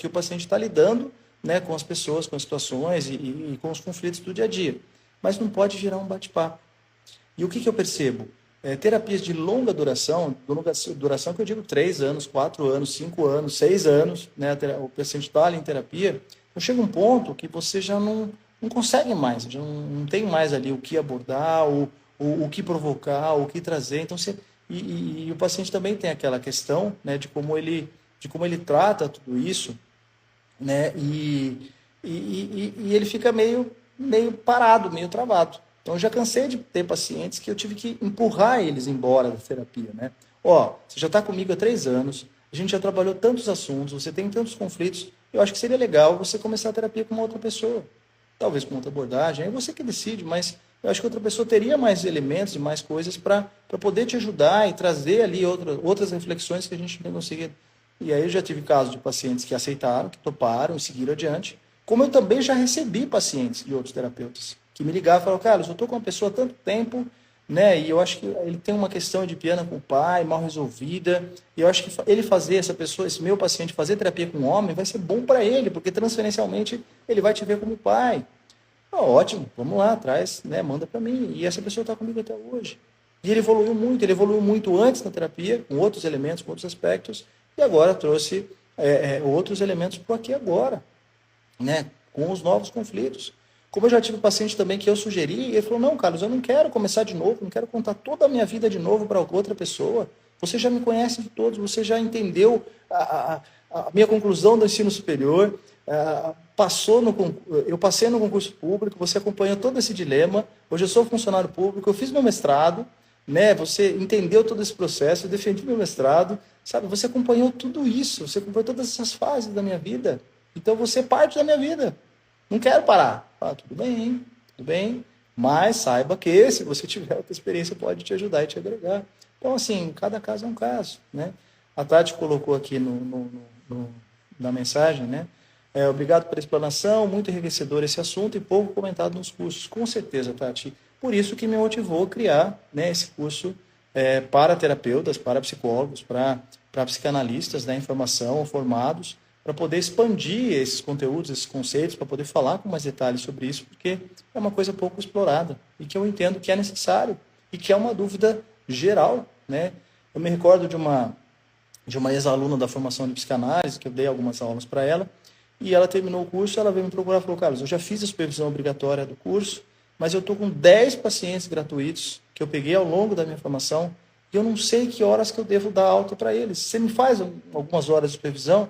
o paciente está lidando, né, com as pessoas, com as situações e com os conflitos do dia a dia. Mas não pode virar um bate-papo. E o que eu percebo? Terapias de longa duração que eu digo 3 anos, 4 anos, 5 anos, 6 anos, né, o paciente está ali em terapia, então chega um ponto que você já não consegue mais, já não tem mais ali o que abordar, o que provocar, o que trazer. Então, o paciente também tem aquela questão, né, de como ele trata tudo isso, né, e ele fica meio parado, meio travado. Então, eu já cansei de ter pacientes que eu tive que empurrar eles embora da terapia, né? Você já está comigo há 3 anos, a gente já trabalhou tantos assuntos, você tem tantos conflitos, eu acho que seria legal você começar a terapia com uma outra pessoa, talvez com outra abordagem, aí você que decide, mas eu acho que outra pessoa teria mais elementos e mais coisas para poder te ajudar e trazer ali outras reflexões que a gente não conseguia. E aí eu já tive casos de pacientes que aceitaram, que toparam e seguiram adiante, como eu também já recebi pacientes de outros terapeutas que me ligavam e falaram, Carlos, eu estou com uma pessoa há tanto tempo, né, e eu acho que ele tem uma questão de piano com o pai, mal resolvida, e eu acho que ele esse meu paciente fazer terapia com um homem, vai ser bom para ele, porque transferencialmente ele vai te ver como pai. Ótimo, vamos lá atrás, né, manda para mim. E essa pessoa está comigo até hoje. E ele evoluiu muito antes na terapia, com outros elementos, com outros aspectos, e agora trouxe outros elementos para o aqui e agora, né? Com os novos conflitos. Como eu já tive paciente também que eu sugeri, e ele falou, não, Carlos, eu não quero começar de novo, não quero contar toda a minha vida de novo para outra pessoa. Você já me conhece de todos, você já entendeu a minha conclusão do ensino superior, eu passei no concurso público, você acompanhou todo esse dilema, hoje eu sou funcionário público, eu fiz meu mestrado, né? Você entendeu todo esse processo, eu defendi meu mestrado, sabe? Você acompanhou tudo isso, você acompanhou todas essas fases da minha vida, então você é parte da minha vida. Não quero parar. Tudo bem, mas saiba que se você tiver outra experiência pode te ajudar e te agregar. Então, assim, cada caso é um caso, né? A Tati colocou aqui na mensagem, né? Obrigado pela explanação, muito enriquecedor esse assunto e pouco comentado nos cursos. Com certeza, Tati. Por isso que me motivou a criar, né, esse curso para terapeutas, para psicólogos, para psicanalistas, né, em formação, formados, para poder expandir esses conteúdos, esses conceitos, para poder falar com mais detalhes sobre isso, porque é uma coisa pouco explorada e que eu entendo que é necessário e que é uma dúvida geral, né? Eu me recordo de uma ex-aluna da formação de psicanálise, que eu dei algumas aulas para ela, e ela terminou o curso, ela veio me procurar e falou, Carlos, eu já fiz a supervisão obrigatória do curso, mas eu estou com 10 pacientes gratuitos que eu peguei ao longo da minha formação e eu não sei que horas que eu devo dar alta para eles. Você me faz algumas horas de supervisão?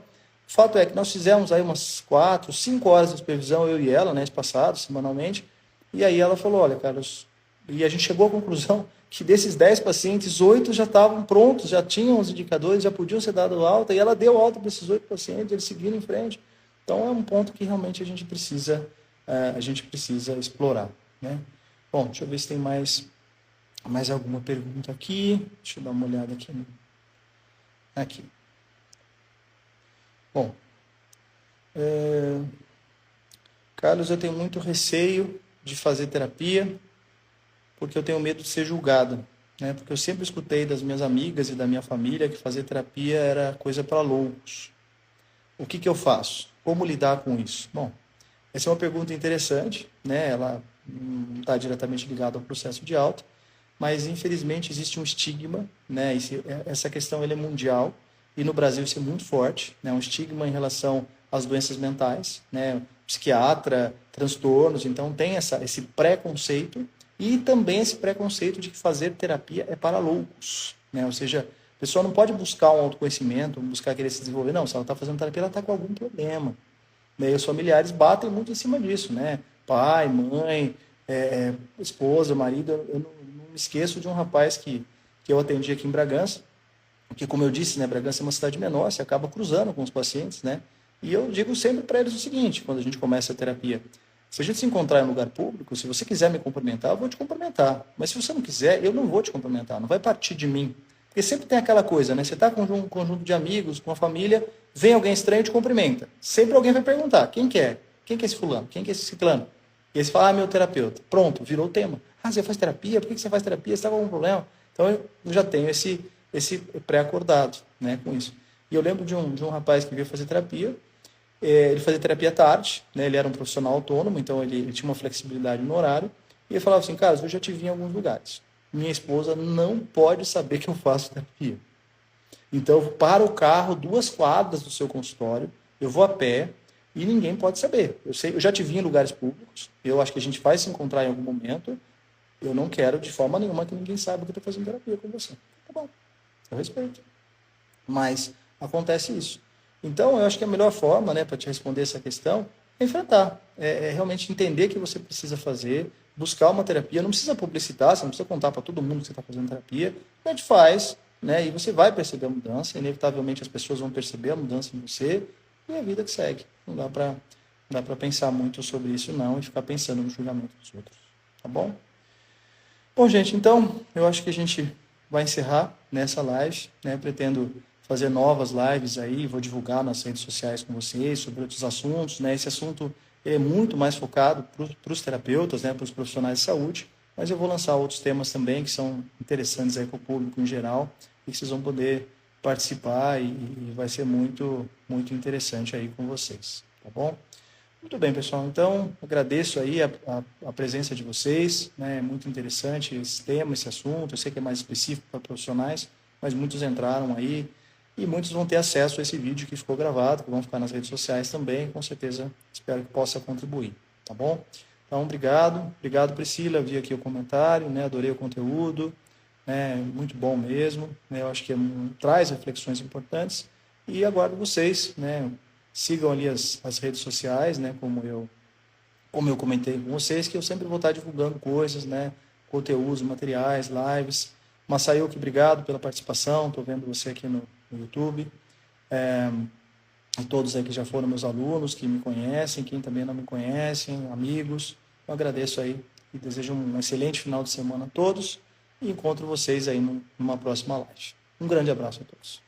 O fato é que nós fizemos aí umas 4, 5 horas de supervisão, eu e ela, né, passado, semanalmente, e aí ela falou, olha, Carlos, e a gente chegou à conclusão que desses 10 pacientes, 8 já estavam prontos, já tinham os indicadores, já podiam ser dado alta, e ela deu alta para esses 8 pacientes, eles seguiram em frente. Então é um ponto que realmente a gente precisa explorar, né? Bom, deixa eu ver se tem mais alguma pergunta aqui. Deixa eu dar uma olhada aqui. Bom, Carlos, eu tenho muito receio de fazer terapia, porque eu tenho medo de ser julgado, né? Porque eu sempre escutei das minhas amigas e da minha família que fazer terapia era coisa para loucos. O que eu faço? Como lidar com isso? Bom, essa é uma pergunta interessante, né? Ela não está diretamente ligada ao processo de alta, mas infelizmente existe um estigma, né? Essa questão é mundial e no Brasil isso é muito forte, né? Um estigma em relação às doenças mentais, né? Psiquiatra, transtornos, então tem esse preconceito e também esse preconceito de que fazer terapia é para loucos, né? Ou seja, a pessoa não pode buscar um autoconhecimento, buscar querer se desenvolver, não. Se ela está fazendo terapia, ela está com algum problema. E os familiares batem muito em cima disso, né? Pai, mãe, esposa, marido. Eu não me esqueço de um rapaz que eu atendi aqui em Bragança, que, como eu disse, né, Bragança é uma cidade menor, você acaba cruzando com os pacientes, né? E eu digo sempre para eles o seguinte, quando a gente começa a terapia, se a gente se encontrar em um lugar público, se você quiser me cumprimentar, eu vou te cumprimentar. Mas se você não quiser, eu não vou te cumprimentar, não vai partir de mim. Porque sempre tem aquela coisa, né? Você está com um conjunto de amigos, com uma família, vem alguém estranho e te cumprimenta. Sempre alguém vai perguntar, quem que é? Quem que é esse fulano? Quem que é esse ciclano? E aí você fala, meu terapeuta. Pronto, virou o tema. Você faz terapia? Por que você faz terapia? Você está com algum problema? Então eu já tenho esse pré-acordado, né, com isso. E eu lembro de um rapaz que veio fazer terapia, ele fazia terapia à tarde, né, ele era um profissional autônomo, então ele tinha uma flexibilidade no horário, e ele falava assim, cara, eu já te vi em alguns lugares. Minha esposa não pode saber que eu faço terapia. Então, eu paro o carro 2 quadras do seu consultório, eu vou a pé e ninguém pode saber. Eu já te vi em lugares públicos, eu acho que a gente vai se encontrar em algum momento, eu não quero de forma nenhuma que ninguém saiba que eu estou fazendo terapia com você. Tá bom, eu respeito. Mas acontece isso. Então, eu acho que a melhor forma, né, para te responder essa questão é enfrentar, realmente entender que você precisa fazer, buscar uma terapia, não precisa publicitar, você não precisa contar para todo mundo que você está fazendo terapia, a gente faz, né, e você vai perceber a mudança, inevitavelmente as pessoas vão perceber a mudança em você, e a vida que segue. Não dá para pensar muito sobre isso não, e ficar pensando no julgamento dos outros, tá bom? Bom, gente, então, eu acho que a gente vai encerrar nessa live, né, pretendo fazer novas lives aí, vou divulgar nas redes sociais com vocês sobre outros assuntos, né? Esse assunto é muito mais focado para os terapeutas, né, para os profissionais de saúde, mas eu vou lançar outros temas também que são interessantes aí para o público em geral e que vocês vão poder participar e vai ser muito, muito interessante aí com vocês, tá bom? Muito bem, pessoal. Então, agradeço aí a presença de vocês, né? É muito interessante esse tema, esse assunto. Eu sei que é mais específico para profissionais, mas muitos entraram aí e muitos vão ter acesso a esse vídeo que ficou gravado, que vão ficar nas redes sociais também. Com certeza, espero que possa contribuir, tá bom? Então, obrigado. Obrigado, Priscila. Vi aqui o comentário, né? Adorei o conteúdo, né? Muito bom mesmo, né? Eu acho que traz reflexões importantes e aguardo vocês, né? Sigam ali as redes sociais, né? Como eu comentei com vocês, que eu sempre vou estar divulgando coisas, né? Conteúdos, materiais, lives. Masayuki, obrigado pela participação. Estou vendo você aqui no YouTube. E todos aí que já foram meus alunos, que me conhecem, quem também não me conhecem, amigos. Eu agradeço aí e desejo um excelente final de semana a todos. E encontro vocês aí numa próxima live. Um grande abraço a todos.